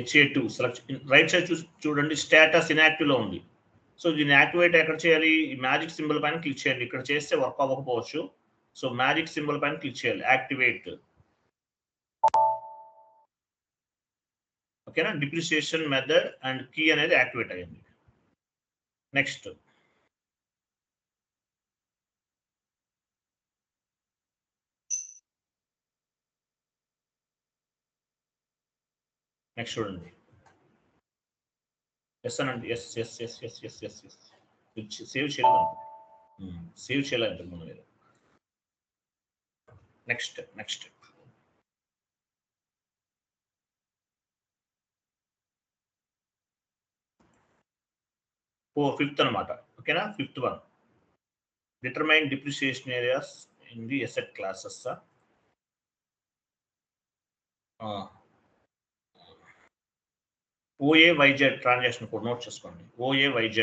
HA2 select. Right side చూడండి, స్టేటస్ ఇన్యాక్టివ్ లో ఉంది. సో దీన్ని యాక్టివేట్ ఎక్కడ చేయాలి? ఈ మ్యాజిక్ సింబల్ పైన క్లిక్ చేయండి. ఇక్కడ చేస్తే వర్క్ అవ్వకపోవచ్చు. సో మ్యాజిక్ సింబల్ పైన క్లిక్ చేయాలి, యాక్టివేట్. ఓకేనా. డిప్రిసియేషన్ మెథడ్ అండ్ కీ అనేది యాక్టివేట్ అయ్యింది. నెక్స్ట్ చూడండి. ఎస్ అనండి. Yes yes yes yes yes yes yes. Save చేయలేదు. సేవ్ చేయలేదు ఇంతకు ముందు మీరు. నెక్స్ట్ 5th అనమాట. ఓకేనా. 5th one, determine depreciation areas in the asset classes. OAYZ transaction code note చేసుకోండి. OAYZ.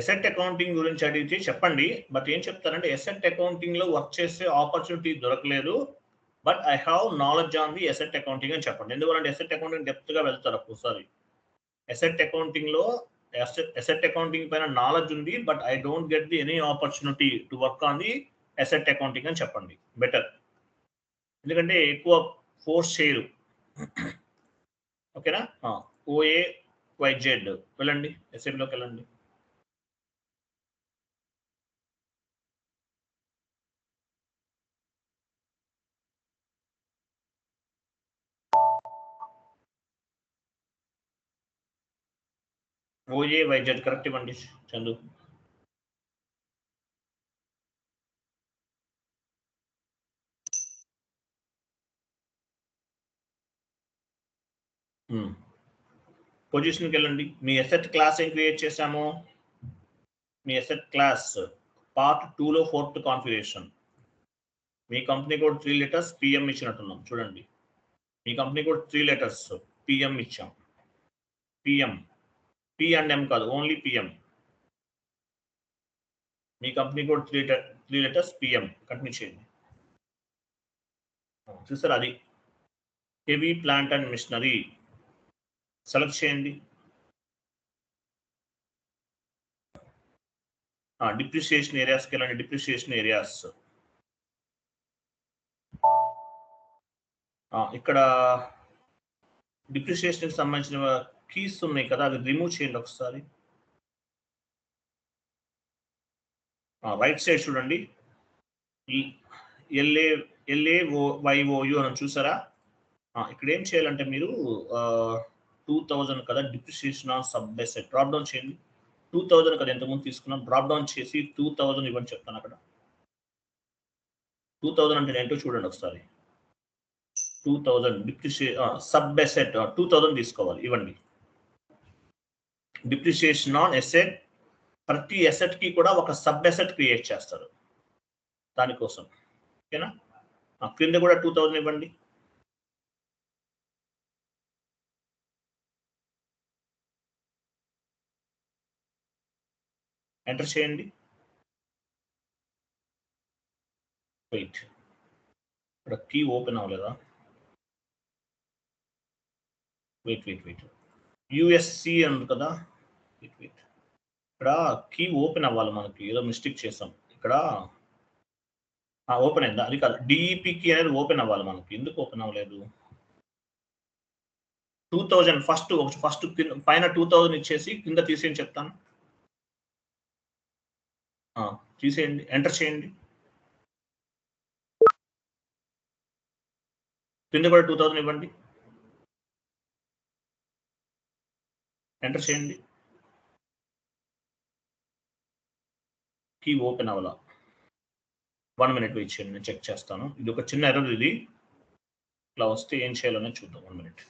అసెట్ అకౌంటింగ్ గురించి అడిగితే చెప్పండి. బట్ ఏం చెప్తారంటే అసెట్ అకౌంటింగ్ లో వర్క్ చేసే ఆపర్చునిటీ దొరకలేదు, but I have knowledge on the asset accounting అని చెప్పండి. ఎందుకంటే అసెట్ అకౌంటింగ్ డెప్త్ గా వెళ్తారు ఒక్కోసారి. అసెట్ అకౌంటింగ్ లో అసెట్ అకౌంటింగ్ పైన నాలెడ్జ్ ఉంది, but I don't get the any opportunity to work on the asset accounting అని చెప్పండి బెటర్. ఎందుకంటే ఎక్కువ ఫోర్స్ చేయరు. ఓకేనా. OAYZ వెళ్ళండి, ఎస్ఎంలోకి వెళ్ళండి. OAYZ కరెక్ట్ ఇవ్వండి చందు. పొజిషన్కి వెళ్ళండి. మీ అసెట్ క్లాస్ ఏం క్రియేట్ చేశాము? మీ అసెట్ క్లాస్ పార్ట్ 2లో 4th కాన్ఫిగరేషన్. మీ కంపెనీ కోడ్ 3 లెటర్స్ పిఎం ఇచ్చినట్టున్నాం చూడండి. మీ కంపెనీ కోడ్ 3 లెటర్స్ పిఎం ఇచ్చాం. పిఎం పి అండ్ ఎం కాదు, ఓన్లీ పిఎం. మీ company code 3 letters PM. Continue చేయండి. చూసారు, అది heavy plant and machinery select చేయండి. డిప్రిసియేషన్ ఏరియాస్కి వెళ్ళండి. డిప్రిసియేషన్ ఏరియాస్ ఇక్కడ డిప్రిసియేషన్కి సంబంధించిన కీస్ ఉన్నాయి కదా, అవి రిమూవ్ చేయండి ఒకసారి. రైట్ సైడ్ చూడండి, LAYOU అని చూసారా? ఇక్కడ ఏం చేయాలంటే మీరు 2000 కదా depreciation on sub asset drop down చేయండి. 2000 కదా ఎంతమంది తీసుకున్నాం, డ్రాప్ డౌన్ చేసి 2000 ఇవ్వండి చెప్తాను. అక్కడ 2000 అంటే ఏంటో చూడండి ఒకసారి. 2000 డిప్రిసియేషన్ సబ్ అసెట్ 2000 తీసుకోవాలి, ఇవ్వండి. డిప్రిసియేషన్ ఆన్ అసెట్, ప్రతి అసెట్ కి కూడా ఒక సబ్ అసెట్ క్రియేట్ చేస్తారు దానికోసం. ఓకేనా? క్రింద కూడా 2000 ఇవ్వండి. ఎంటర్ చేయండి. వెయిట్, ఇక్కడ కీ ఓపెన్ అవ్వలేదా? వెయిట్ యుఎస్సి ఉంది కదా, వెయిట్ ఇక్కడ కీ ఓపెన్ అవ్వాలి మనకి. ఏదో మిస్టేక్ చేసాం ఇక్కడ. ఓపెన్ అయిందా? అది కాదు, డిఈపి కీ అనేది ఓపెన్ అవ్వాలి మనకి. ఎందుకు ఓపెన్ అవ్వలేదు? 2000 ఫస్ట్ పైన 2000 ఇచ్చేసి కింద తీసేయని చెప్తాను. తీసేయండి, ఎంటర్ చేయండి. కింద కూడా 2000 ఇవ్వండి, ఎంటర్ చేయండి. కీ ఓపెన్ అవ్వాల. 1 minute వెయిట్ చేయండి, నేను చెక్ చేస్తాను. ఇది ఒక చిన్న ఎర్రర్. ఇది ఇట్లా వస్తే ఏం చేయాలనే చూద్దాం. 1 minute.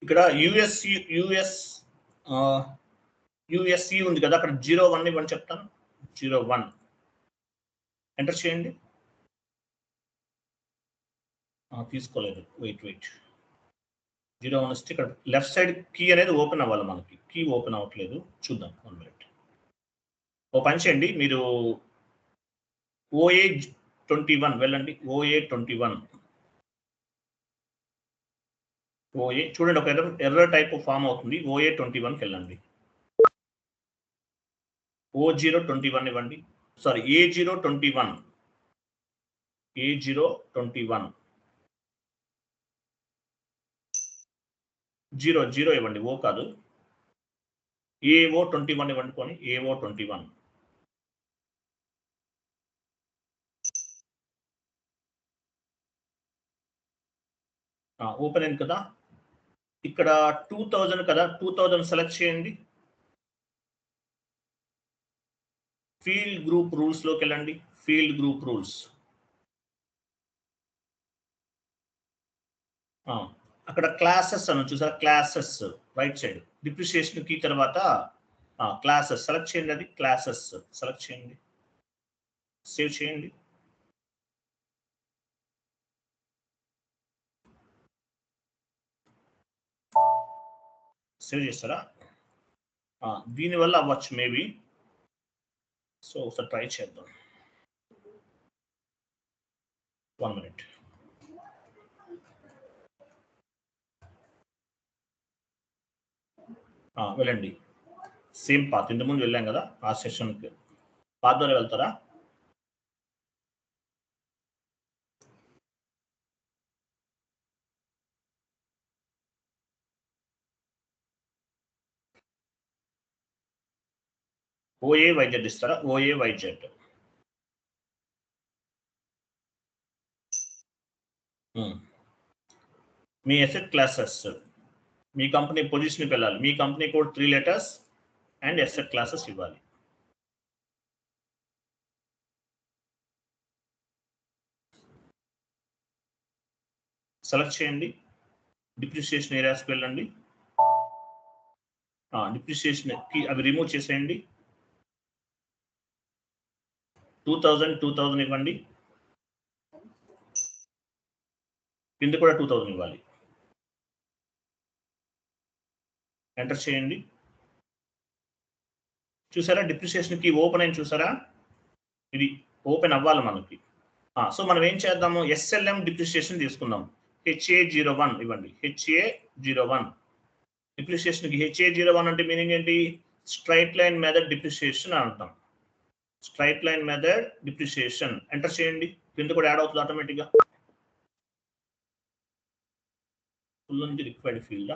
ఇక్కడ యుఎస్సి ఉంది కదా, అక్కడ 01 ఇవ్వని చెప్తాను. 01 ఎంటర్ చేయండి. తీసుకోలేదు, వెయిట్ 01 వస్తే ఇక్కడ లెఫ్ట్ సైడ్ కీ అనేది ఓపెన్ అవ్వాలి మనకి. కీ ఓపెన్ అవ్వట్లేదు, చూద్దాం. 1 minute. ఓ పని చేయండి, మీరు OA21 వెళ్ళండి. OA21 చూడండి, ఒక ఎర్రర్ టైప్ ఫామ్ అవుతుంది. OA21కి వెళ్ళండి. O021 ఇవ్వండి. సారీ, A021 0 ఇవ్వండి. ఓ కాదు, AO21 ఇవ్వండి పోనీ AO21. ఓపెన్ అయింది కదా, ఇక్కడ 2000 కదా, 2000 సెలెక్ట్ చేయండి. ఫీల్డ్ గ్రూప్ రూల్స్ లోకి వెళ్ళండి. ఫీల్డ్ గ్రూప్ రూల్స్ అక్కడ క్లాసెస్ అని చూసారా, క్లాసెస్ రైట్ సైడ్ డిప్రిసియేషన్ కి తర్వాత క్లాసెస్ సెలెక్ట్ చేయండి. అది క్లాసెస్ సెలెక్ట్ చేయండి, సేవ్ చేయండి. సేవ్ చేస్తారా? దీనివల్ల అవ్వచ్చు మేబీ. సో ఒకసారి ట్రై చేద్దాం. 1 minute. వెళ్ళండి. సేమ్ పాత్ ఇంతకుముందు వెళ్ళాం కదా ఆ సెషన్కి, పాత్ ద్వారా వెళ్తారా? OAYZ ఇస్తారా? OAYZ. మీ అసెట్ క్లాసెస్ మీ కంపెనీ పొజిషన్కి వెళ్ళాలి. మీ company code 3 letters and asset classes ఇవ్వాలి. సెలెక్ట్ చేయండి. డిప్రిసియేషన్ ఏరియాస్కి వెళ్ళండి. డిప్రిసియేషన్ కి అవి రిమూవ్ చేసేయండి. 2000 ఇవ్వండి. కింద కూడా 2000 ఇవ్వాలి. ఎంటర్ చేయండి. చూసారా డిప్రిసియేషన్ కి ఓపెన్ అయింది చూసారా? ఇది ఓపెన్ అవ్వాలి మనకి. సో మనం ఏం చేద్దాము, SLM డిప్రిసియేషన్ తీసుకుందాం. HA01 ఇవ్వండి. HA01 డిప్రిసియేషన్ కి HA01 అంటే మీనింగ్ ఏంటి? స్ట్రైట్ లైన్ మెథడ్ డిప్రిసియేషన్ అంటాం. Straight line method depreciation enter చేయండి. కింద కూడా యాడ్ అవుతుంది ఆటోమేటిక్గా. ఫుల్ నుంచి రిక్వైర్డ్ ఫీల్డ్.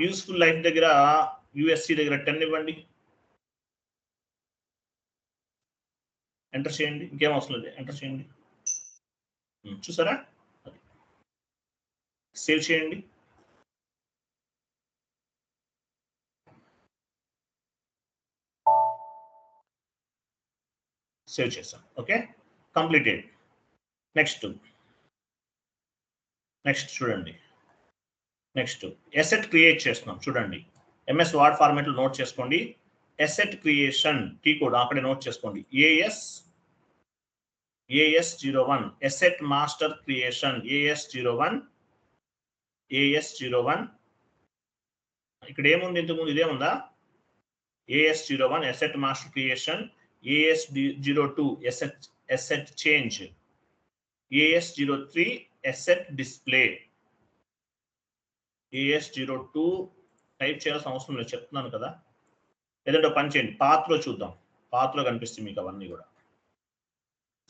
యూస్ఫుల్ లైఫ్ దగ్గర USC దగ్గర 10 ఇవ్వండి. ఎంటర్ చేయండి. ఇంకేం అవసరం లేదు, ఎంటర్ చేయండి. చూసారా? సేవ్ చేయండి. సేవ్ చేస్తాం. Okay, completed. నెక్స్ట్ చూడండి. నెక్స్ట్ అసెట్ క్రియేట్ చేస్తున్నాం. చూడండి, MS వర్డ్ ఫార్మాట్లో నోట్ చేసుకోండి. అసెట్ క్రియేషన్ టీ కోడ్ అక్కడే నోట్ చేసుకోండి. AS01 asset master creation. AS01 ఇక్కడ ఏముంది? ఇంతకుముందు ఇదే ఉందా? AS01 asset master creation. AS02 asset change. AS03 asset display. AS02 type చేయాల్సిన అవసరం లేదు, చెప్తున్నాను కదా. లేదంటే పని చేయండి, పాత్రలో చూద్దాం. పాత్రలో కనిపిస్తుంది మీకు అవన్నీ కూడా.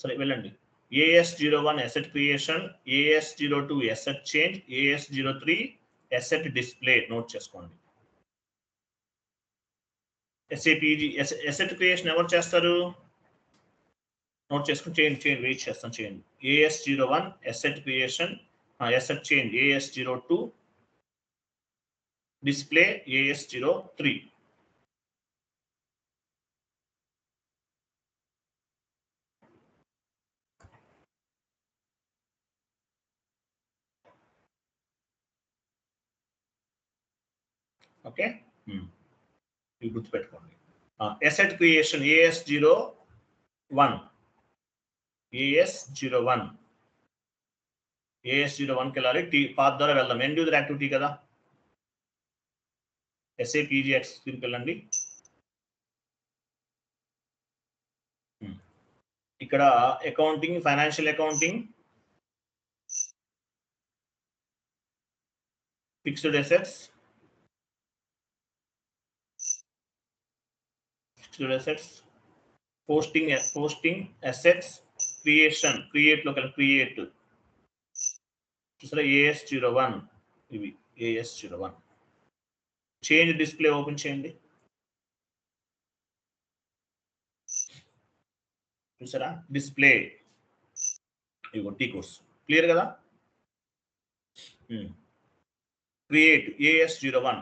సరే వెళ్ళండి. AS01 asset creation, AS02 asset change, AS03 asset display note చేసుకోండి. SAPG అసెట్ క్రియేషన్ ఎవరు చేస్తారు? నోట్ చేసుకుని చేయండి. వెయిట్ చేస్తాను, చేయండి. AS01 asset creation, asset change AS02, display AS03. Okay, ఇది గుర్తుపెట్టుకోండి. అసెట్ క్రియేషన్ AS01 AS01కి వెళ్ళాలి. పాత్ ద్వారా వెళ్దాం. ఎండ్ యూజర్ యాక్టివిటీ కదా. SAPG యాక్టివిటీకి వెళ్ళండి. ఇక్కడ accounting, financial accounting, fixed assets, posting assets, creation, create లో క్రియేట్ చూసారా. AS01 ఇవి AS01. చేంజ్ డిస్ప్లే ఓపెన్ చేయండి. చూసారా డిస్ప్లే ఇగో టీ కోర్స్ క్లియర్ కదా. క్రియేట్ AS01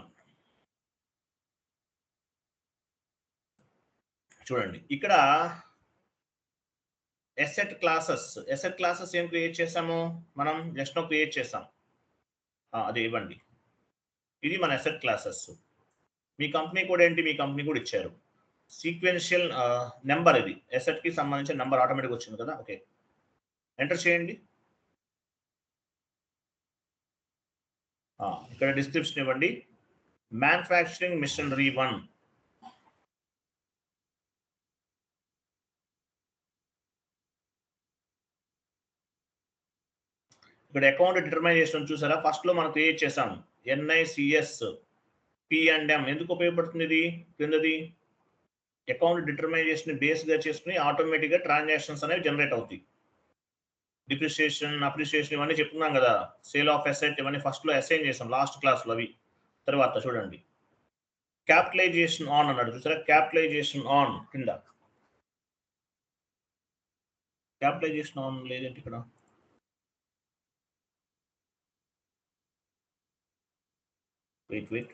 చూడండి ఇక్కడ అసెట్ క్లాసెస్ ఏం క్రియేట్ చేసాము మనం జస్ట్ క్రియేట్ చేసాం. అది ఇవ్వండి, ఇది మన అసెట్ క్లాసెస్. మీ కంపెనీ కూడా ఏంటి, మీ కంపెనీ కూడా ఇచ్చారు సీక్వెన్షియల్ నెంబర్, ఇది అసెట్ కి సంబంధించిన నెంబర్ ఆటోమేటిక్ వచ్చింది కదా. ఓకే ఎంటర్ చేయండి. ఇక్కడ డిస్క్రిప్షన్ ఇవ్వండి, మ్యానుఫ్యాక్చరింగ్ మిషనరీ 1. ఇక్కడ అకౌంట్ డిటర్మైజేషన్ చూసారా, ఫస్ట్ లో మనం క్రియేట్ చేసాం NICS P&M. ఎందుకు ఉపయోగపడుతుంది ఇది కిందది, అకౌంట్ డిటర్మైజేషన్ బేస్ గా చేసుకుని ఆటోమేటిక్ గా ట్రాన్సాక్షన్స్ అనేవి జనరేట్ అవుతాయి. డిప్రిసియేషన్ అప్రిసియేషన్ ఇవన్నీ చెప్తున్నాం కదా, సేల్ ఆఫ్ అసెట్ ఇవన్నీ ఫస్ట్ లో అసైన్ చేసాం లాస్ట్ క్లాస్ లో. అవి తర్వాత చూడండి క్యాపిటలైజేషన్ ఆన్ అన్నాడు చూసారా, క్యాపిటలైజేషన్ ఆన్ కింద క్యాపిటలైజేషన్ ఆన్ లేదంటే ఇక్కడ వెయిట్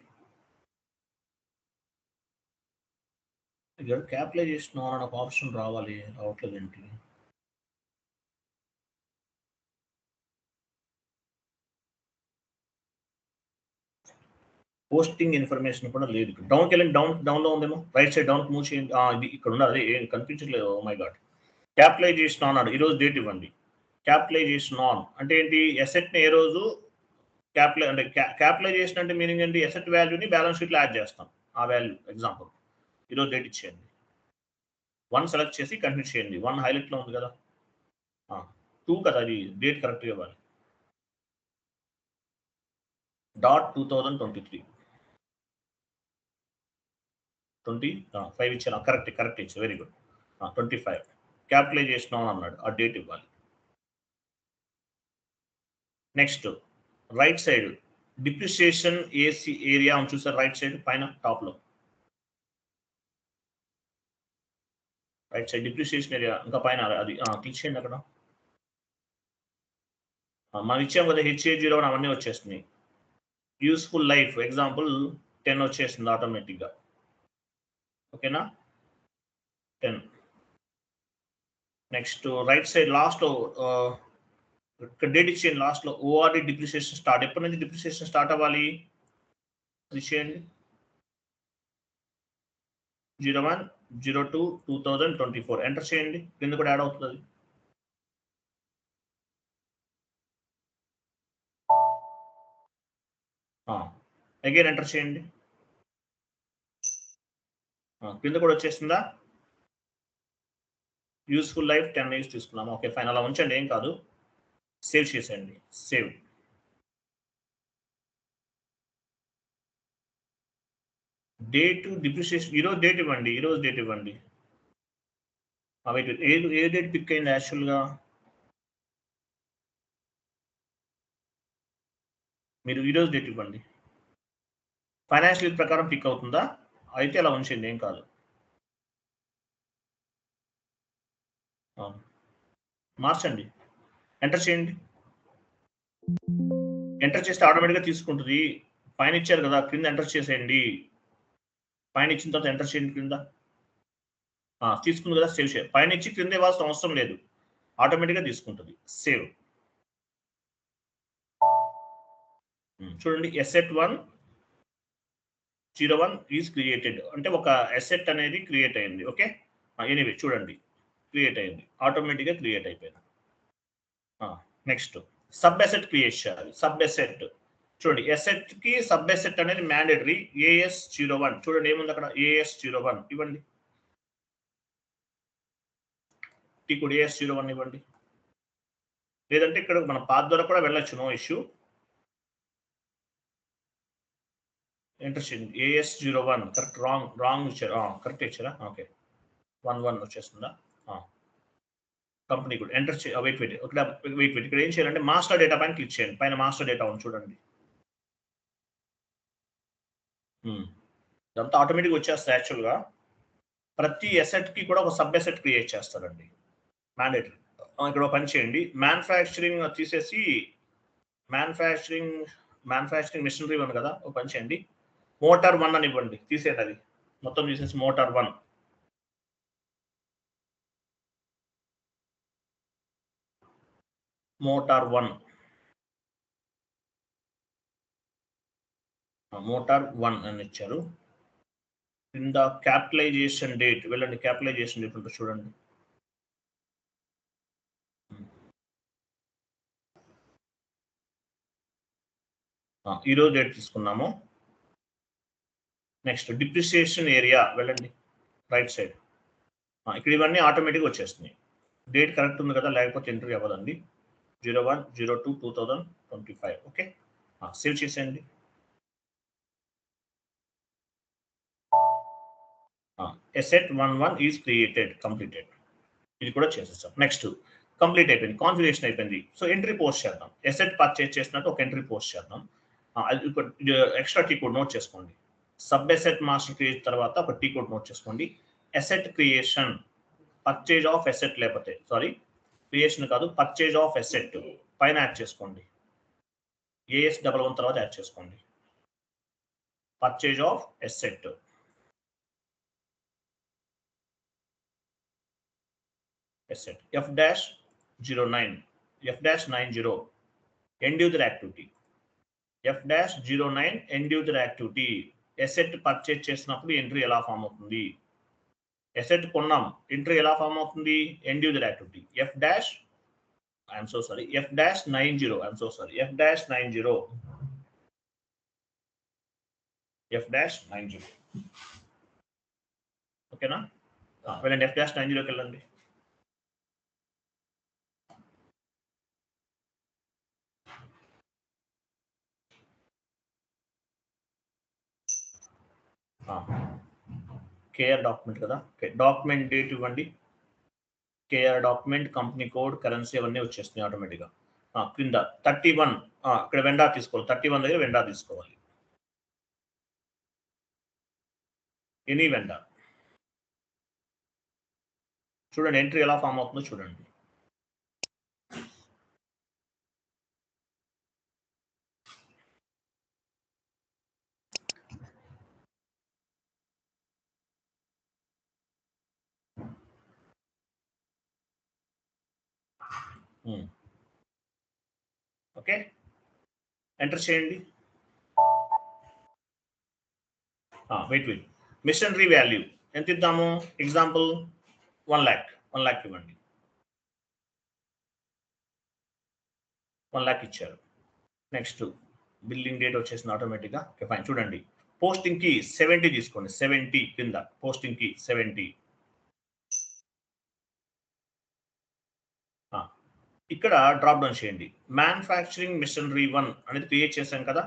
ఇక్కడ క్యాపిటలైజేషన్ ఆన్ అని ఒక ఆప్షన్ రావాలి, రావట్లేదు ఏంటి. పోస్టింగ్ ఇన్ఫర్మేషన్ కూడా లేదు. డౌన్కి వెళ్ళండి, డౌన్ లో ఉందేమో, రైట్ సైడ్ డౌన్ మూవ్ చేయండి. ఇది ఇక్కడ ఉన్నది, అదే ఏం కనిపించట్లేదు. Oh my god. Capitalisation on అన్నాడు, ఈరోజు డేట్ ఇవ్వండి. క్యాపిటలైజేషన్ ఆన్ అంటే ఏంటి, ఎసెట్ ని ఏ రోజు క్యాపిటలైజేషన్ అంటే మీనింగ్ ఏంటి, ఎసెట్ వాల్యూని బ్యాలెన్స్ షీట్ లో యాడ్ చేస్తాం. ఆ వాల్యూ ఎగ్జాంపుల్ ఈరోజు డేట్ ఇచ్చేయండి. 1 సెలెక్ట్ చేసి కంటిన్యూ చేయండి. 1 హైలైట్ లో ఉంది కదా, 2 కదా, అది డేట్ కరెక్ట్ ఇవ్వాలి. .2023 25 ఇచ్చాను, కరెక్ట్ ఇచ్చాను, వెరీ గుడ్. 25 క్యాపిటలైజేషన్ ఆన్ అన్నాడు, ఆ డేట్ ఇవ్వాలి. Next right side depreciation AC area చూసారు, రైట్ సైడ్ పైన టాప్ లో రైట్ సైడ్ డిప్రిసియేషన్ ఏరియా, ఇంకా పైన అది క్లిక్ చేయండి. అక్కడ మనం ఇచ్చాం కదా HA01 అవన్నీ వచ్చేస్తున్నాయి. యూస్ఫుల్ లైఫ్ ఎగ్జాంపుల్ 10 వచ్చేస్తుంది ఆటోమేటిక్గా. ఓకేనా 10. నెక్స్ట్ రైట్ సైడ్ లాస్ట్ లో ఇక్కడ డేట్ ఇచ్చేయండి. లాస్ట్ లో ORD డిప్రిసియేషన్ స్టార్ట్, ఎప్పటి నుంచి డిప్రిసియేషన్ స్టార్ట్ అవ్వాలి అది చేయండి. 01/02/2024 ఎంటర్ చేయండి, కింద కూడా యాడ్ అవుతుంది. అగైన్ ఎంటర్ చేయండి, కింద కూడా వచ్చేస్తుందా. యూస్ఫుల్ లైఫ్ 10 ఇయర్స్ తీసుకున్నాం. ఓకే ఫైన్, అలా ఉంచండి, ఏం కాదు. సేవ్ చేసేయండి, సేవ్. డేట్ డిప్రిసియేషన్ ఈరోజు డేట్ ఇవ్వండి, ఏ డేట్ పిక్ అయింది యాక్చువల్గా, మీరు ఈరోజు డేట్ ఇవ్వండి. ఫైనాన్షియల్ ఇయర్ ప్రకారం పిక్ అవుతుందా, అయితే అలా ఉంచండి, ఏం కాదు. మార్చండి, ఎంటర్ చేయండి. ఎంటర్ చేస్తే ఆటోమేటిక్గా తీసుకుంటుంది. పైన ఇచ్చారు కదా, కింద ఎంటర్ చేసేయండి. పైన ఇచ్చిన తర్వాత ఎంటర్ చేయండి, కింద తీసుకుంది కదా, సేవ్ చేయండి. పైన ఇచ్చి కింద ఇవ్వాల్సిన అవసరం లేదు, ఆటోమేటిక్గా తీసుకుంటుంది. సేవ్. చూడండి asset101 ఈజ్ క్రియేటెడ్ అంటే ఒక అసెట్ అనేది క్రియేట్ అయింది. ఓకే ఎనీవే చూడండి, క్రియేట్ అయింది, ఆటోమేటిక్గా క్రియేట్ అయిపోయింది. నెక్స్ట్ సబ్ అసెట్ క్రియేట్ చేయాలి. సబ్ అసెట్ చూడండి, అసెట్ కి సబ్ అసెట్ అనేది మ్యాండేటరీ. AS01 చూడండి ఏముంది అక్కడ, AS01 ఇవ్వండి. కూడా AS01 ఇవ్వండి, లేదంటే ఇక్కడ మన పాత్ ద్వారా కూడా వెళ్ళొచ్చు, నో ఇష్యూ. ఎంటర్ చేయండి AS01 కరెక్ట్, రాంగ్ ఇచ్చారు, కరెక్ట్ ఇచ్చారా. ఓకే 11 వచ్చేస్తుందా. కంపెనీ కూడా ఎంటర్ వెయిట్ ఇక్కడ ఏం చేయాలంటే మాస్టర్ డేటా పైన క్లిక్ చేయండి. పైన మాస్టర్ డేటా ఉంది చూడండి. ఇదంతా ఆటోమేటిక్గా వచ్చేస్తుంది. యాక్చువల్గా ప్రతి ఎసెట్కి కూడా ఒక సబ్ ఎసెట్ క్రియేట్ చేస్తారండి, మ్యాండేటరీ. ఇక్కడ పని చేయండి, మ్యానుఫ్యాక్చరింగ్ తీసేసి మ్యానుఫ్యాక్చరింగ్ మిషనరీ ఉంది కదా, ఒక పని చేయండి, మోటార్ 1 అని ఇవ్వండి, తీసేయండి, అది మొత్తం తీసేసి మోటార్ 1. మోటార్ 1 అని ఇచ్చారు. కింద క్యాపిటలైజేషన్ డేట్ వెళ్ళండి, క్యాపిటలైజేషన్ డేట్ ఉంటుంది చూడండి. ఈరోజు డేట్ తీసుకున్నాము. నెక్స్ట్ డిప్రిసియేషన్ ఏరియా వెళ్ళండి, రైట్ సైడ్. ఇక్కడ ఇవన్నీ ఆటోమేటిక్గా వచ్చేస్తున్నాయి. డేట్ కరెక్ట్ ఉంది కదా, లేకపోతే ఎంట్రీ అవ్వదండి. 01/02/2025. ఓకే, సేవ్ చేసేయండి. asset 11 is created, completed. ఇది కూడా చేసేస్తాం. నెక్స్ట్ కంప్లీట్ అయిపోయింది, కాన్ఫిగరేషన్ అయిపోయింది. సో ఎంట్రీ పోస్ట్ చేద్దాం. ఎసెట్ పర్చేస్ చేసినట్టు ఒక ఎంట్రీ పోస్ట్ చేద్దాం. ఎక్స్ట్రా టీ కోడ్ నోట్ చేసుకోండి. సబ్ ఎసెట్ మాస్టర్ క్రియేట్ తర్వాత ఒక టీ కోడ్ నోట్ చేసుకోండి. Asset creation, purchase of asset, లేకపోతే సారీ క్రియేషన్ కాదు, పర్చేజ్ ఆఫ్ ఎసెట్ పైన యాడ్ చేసుకోండి. AS11 తర్వాత యాడ్ చేసుకోండి. Purchase of asset, F-09, F-90 end user activity, F-09 end user activity. Asset purchase చేసినప్పుడు ఎంట్రీ ఎలా form అవుతుంది? ఎసెట్ కొన్నాం, ఎంట్రీ ఎలా ఫామ్ అవుతుంది? End user activity F-90, F-90. ఓకేనా? వెళ్ళండి, F-90కి వెళ్ళండి. కేఆర్ డాక్యుమెంట్ కదా, డాక్యుమెంట్ డేట్ ఇవ్వండి. KR document, company code, currency అవన్నీ వచ్చేస్తున్నాయి ఆటోమేటిక్గా. కింద 31 ఇక్కడ వెండార్ తీసుకోవాలి. 31 దగ్గర వెండార్ తీసుకోవాలి, ఎనీ వెండార్. చూడండి ఎంట్రీ ఎలా ఫామ్ అవుతుందో చూడండి. ఓకే, ఎంటర్ చేయండి. వెయిట్ మిషనరీ వాల్యూ ఎంత ఇద్దాము? ఎగ్జాంపుల్ 1 lakh ఇవ్వండి. 1 lakh ఇచ్చారు. నెక్స్ట్ బిల్లింగ్ డేట్ వచ్చేసింది ఆటోమేటిక్గా. Okay fine. చూడండి పోస్టింగ్ కి 70 తీసుకోండి. 70 కింద పోస్టింగ్ కి 70. ఇక్కడ డ్రాప్ డౌన్ చేయండి. మ్యానుఫ్యాక్చరింగ్ మిషనరీ 1 అనేది క్రియేట్ చేశాం కదా.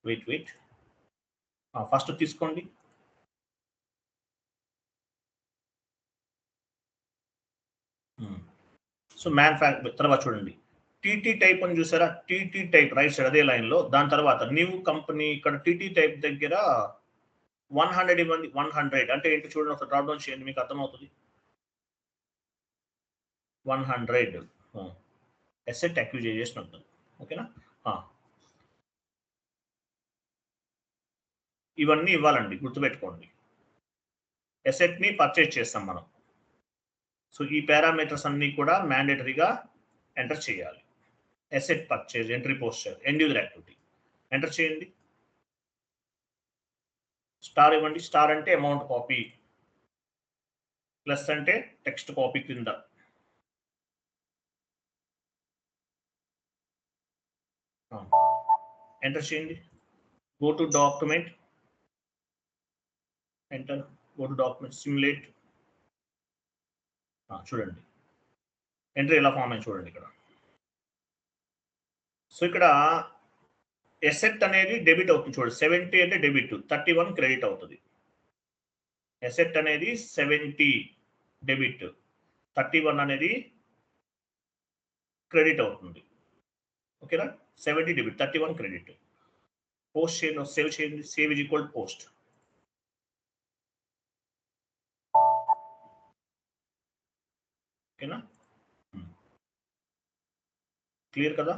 వెయిట్ ఫస్ట్ తీసుకోండి. సో తర్వాత చూడండి టీటీ టైప్ అని చూసారా? టీటీ టైప్ రైట్ సైడ్ అదే లైన్ లో, దాని తర్వాత న్యూ కంపెనీ, ఇక్కడ టీటీ టైప్ దగ్గర 100 ఇవ్వండి. 100 అంటే ఏంటి చూడండి, ఒక డ్రాప్ డౌన్ చేయండి, మీకు అర్థమవుతుంది. 100 ఎసెట్ అక్విజిషన్ ఉంటుంది. ఓకేనా? ఇవన్నీ ఇవ్వాలండి, గుర్తుపెట్టుకోండి. ఎసెట్ ని పర్చేజ్ చేస్తాం మనం. సో ఈ పారామీటర్స్ అన్ని కూడా మ్యాండేటరీగా ఎంటర్ చేయాలి. ఎసెట్ పర్చేజ్, ఎంట్రీ పోస్ట్ చేయాలి, ఎండ్ యూజర్ యాక్టివిటీ ఎంటర్ చేయండి. స్టార్ ఇవ్వండి. స్టార్ అంటే అమౌంట్ కాపీ, ప్లస్ అంటే టెక్స్ట్ కాపీ కింద. ఎంటర్ చేయండి. Go to document, enter, go to document, simulate. చూడండి ఎంట్రీ ఎలా ఫామ్ అయింది చూడండి ఇక్కడ. సో ఇక్కడ ఎసెట్ అనేది డెబిట్ అవుతుంది చూడండి. 70 అంటే డెబిట్, 31 క్రెడిట్ అవుతుంది. ఎసెట్ అనేది 70 డెబిట్, 31 అనేది క్రెడిట్ అవుతుంది. ఓకేనా 70 డెబిట్ 31 క్రెడిట్ పోస్ట్ చేయండి సేవ్ చేయండి సేవ్ ఇజ్ ఈక్వల్ పోస్ట్ ఓకేనా క్లియర్ కదా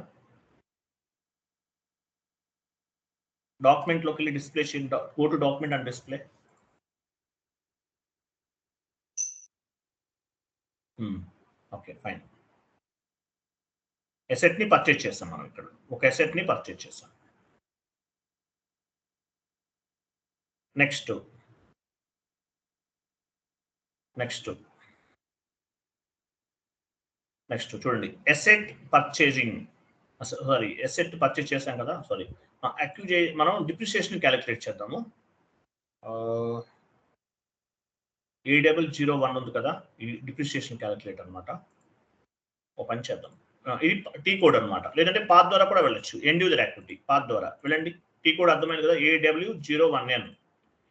డాక్యుమెంట్ లోకి వెళ్ళి డిస్ప్లే చేయండి go to document and display okay fine asset ని పర్చేజ్ చేస్తాం మనం ఇక్కడ ఒక ఎసెట్ ని పర్చేజ్ చేస్తాం నెక్స్ట్ చూడండి asset purchasing sorry asset purchase చేసాం కదా సారీ మనం డిప్రిసియేషన్ క్యాలిక్యులేట్ చేద్దాము A001 ఉంది కదా ఇది డిప్రిసియేషన్ క్యాలిక్యులేట్ అనమాట ఒక పని చేద్దాం ఇది టీ కోడ్ అనమాట లేదంటే పాత్ ద్వారా కూడా వెళ్ళొచ్చు ఎండ్ యూజర్ యాక్టివిటీ పాత్ ద్వారా వెళ్ళండి టీ కోడ్ అర్థమైంది కదా AW01N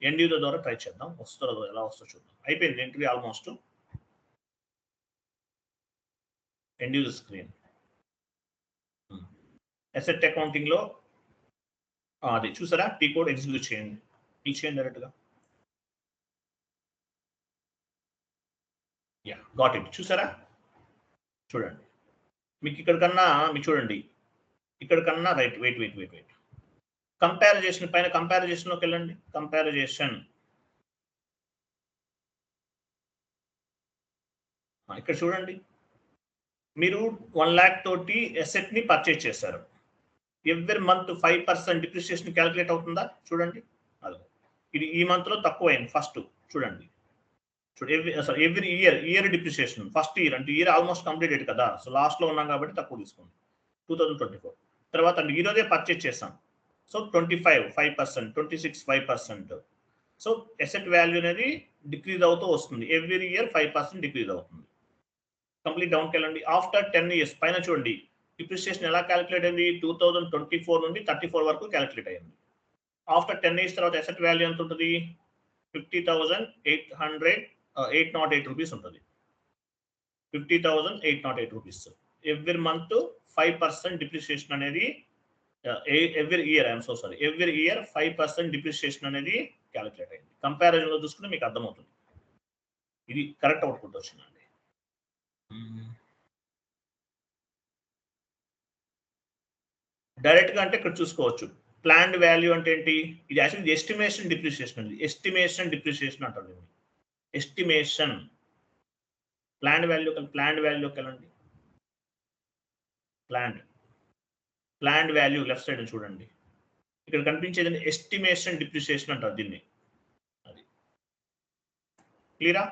ఎండ్ యూజర్ ద్వారా ట్రై చేద్దాం వస్తుందో ఎలా వస్తుందో చూద్దాం అయిపోయింది entry almost end user screen asset accounting లో అది చూసారా టీ కోడ్ ఎగ్జిక్యూట్ చేయండి ఇచ్చేయండి డైరెక్ట్గా యా గాట్ ఇట్ చూసారా చూడండి మీకు ఇక్కడ కన్నా మీకు చూడండి ఇక్కడ కన్నా రైట్ వెయిట్ కంపారిజేషన్ పైన కంపారిజేషన్లోకి వెళ్ళండి కంపారిజేషన్ ఇక్కడ చూడండి మీరు 1 lakh తోటి ఎసెట్ ని పర్చేజ్ చేశారు ఎవ్రీ మంత్ 5% డిప్రిసియేషన్ క్యాలిక్యులేట్ అవుతుందా చూడండి అది ఇది ఈ మంత్ లో తక్కువైంది ఫస్ట్ చూడండి every year depreciation first year అంటే ఇయర్ ఆల్మోస్ట్ కంప్లీటెడ్ కదా సో లాస్ట్ లో ఉన్నాం కాబట్టి తక్కువ తీసుకోండి 2024 తర్వాత ఈ రోజే పర్చేజ్ చేసాం సో 25 5% 26 5% సో ఎసెట్ వాల్యూ అనేది డిక్రీజ్ అవుతూ వస్తుంది ఎవ్రీ ఇయర్ 5% డిక్రీజ్ అవుతుంది కంప్లీట్ డౌన్కి వెళ్ళండి ఆఫ్టర్ 10 years పైన చూడండి డిప్రిసియేషన్ ఎలా క్యాలిక్యులేట్ అయింది 2024 నుండి 34 వరకు క్యాలిక్యులేట్ అయింది ఆఫ్టర్ 10 years తర్వాత ఎసెట్ వాల్యూ ఎంత ఉంటుంది 50,808 రూపీస్ ఉంటుంది 50,808 రూపీస్ ఎవ్రీ మంత్ 5% డిప్రిసియేషన్ అనేది every year I'm so sorry every year 5% depreciation అనేది క్యాలిక్యులేట్ అయింది కంపారిజన్ లో చూసుకుంటే మీకు అర్థమవుతుంది ఇది కరెక్ట్ అవుట్పుట్ వచ్చిందండి డైరెక్ట్ గా అంటే ఇక్కడ చూసుకోవచ్చు ప్లాన్డ్ వాల్యూ అంటే ఏంటి ఇది యాక్చువల్లీ ఎస్టిమేషన్ డిప్రిసియేషన్ అండి ఎస్టిమేషన్ డిప్రిసియేషన్ అంటారు దీన్ని ఎస్టిమేషన్ ప్లాన్డ్ వాల్యూకి వెళ్ళండి ప్లాన్డ్ వాల్యూ లెఫ్ట్ సైడ్ చూడండి ఇక్కడ కనిపించేది ఎస్టిమేషన్ డిప్రిసియేషన్ అంటారు దీన్ని అది క్లియరా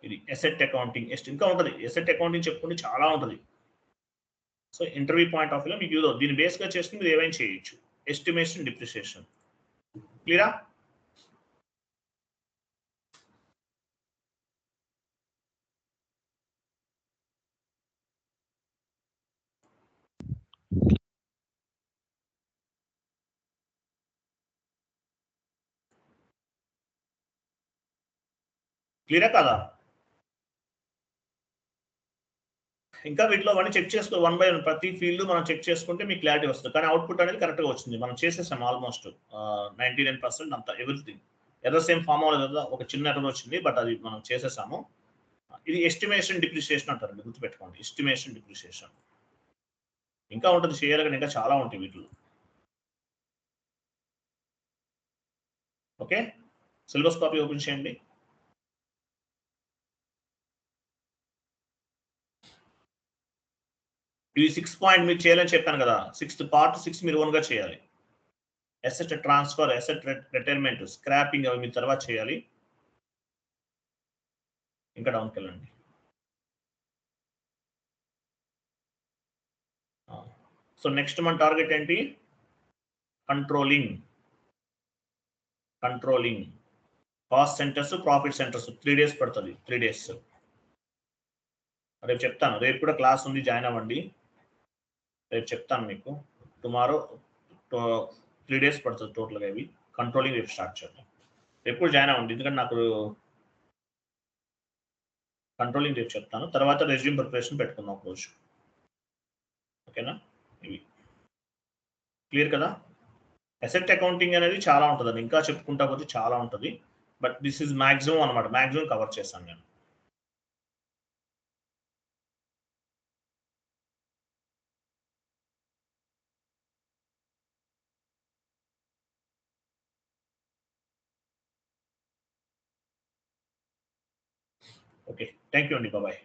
ఇది ఎసెట్ అకౌంటింగ్ ఇంకా ఉంటుంది ఎసెట్ అకౌంటింగ్ చెప్పుకుంటే చాలా ఉంటుంది సో ఇంటర్వ్యూ పాయింట్ ఆఫ్ వ్యూలో మీకు యూజ్ దీన్ని బేస్గా చేసుకుని మీరు ఏమైనా చేయొచ్చు ఎస్టిమేషన్ డిప్రిసియేషన్ క్లియరా క్లియరా కదా ఇంకా వీటిలో అవన్నీ చెక్ చేసుకో 1 by 1 ప్రతి ఫీల్డ్ మనం చెక్ చేసుకుంటే మీకు క్లారిటీ వస్తుంది కానీ అవుట్పుట్ అనేది కరెక్ట్గా వచ్చింది మనం చేసేసాం ఆల్మోస్ట్ 99% అంతా ఎవ్రీథింగ్ ఎర్రర్ సేమ్ ఫామ్ అవ్వలేదు కదా ఒక చిన్న ఎర్రర్ వచ్చింది బట్ అది మనం చేసేసాము ఇది ఎస్టిమేషన్ డిప్రిసియేషన్ అంటారండి గుర్తుపెట్టుకోండి ఎస్టిమేషన్ డిప్రిసియేషన్ ఇంకా ఉంటుంది చేయాలి కానీ ఇంకా చాలా ఉంటాయి వీటిలో ఓకే సిలబస్ కాపీ ఓపెన్ చేయండి ఇది 6 పాయింట్ మీరు చేయాలని చెప్పాను కదా 6th part 6 మీరు ఓన్గా చేయాలి asset transfer asset retirement scrapping అవి మీరు తర్వాత చేయాలి ఇంకా డౌన్కి వెళ్ళండి సో నెక్స్ట్ మన టార్గెట్ ఏంటి controlling cost centres profit centres 3 days పడుతుంది 3 days రేపు చెప్తాను రేపు కూడా క్లాస్ ఉంది జాయిన్ అవ్వండి రేపు చెప్తాను మీకు టుమారో 3 days పడుతుంది టోటల్గా ఇవి కంట్రోలింగ్ రేపు స్టార్ట్ చేద్దాం రేపు కూడా జాయిన్ అవ్వండి ఎందుకంటే నాకు కంట్రోలింగ్ రేపు చెప్తాను, తర్వాత రెజ్యూమ్ ప్రిపరేషన్ పెట్టుకుందాం ఒక రోజు. ఓకేనా? ఇవి క్లియర్ కదా? అసెట్ అకౌంటింగ్ అనేది చాలా ఉంటుందండి, ఇంకా చెప్పుకుంటా పోతే చాలా ఉంటుంది, బట్ దిస్ ఇస్ మ్యాక్సిమం అనమాట, మ్యాక్సిమం కవర్ చేస్తాను నేను. ఓకే, థ్యాంక్ యూ అండి, బాయ్.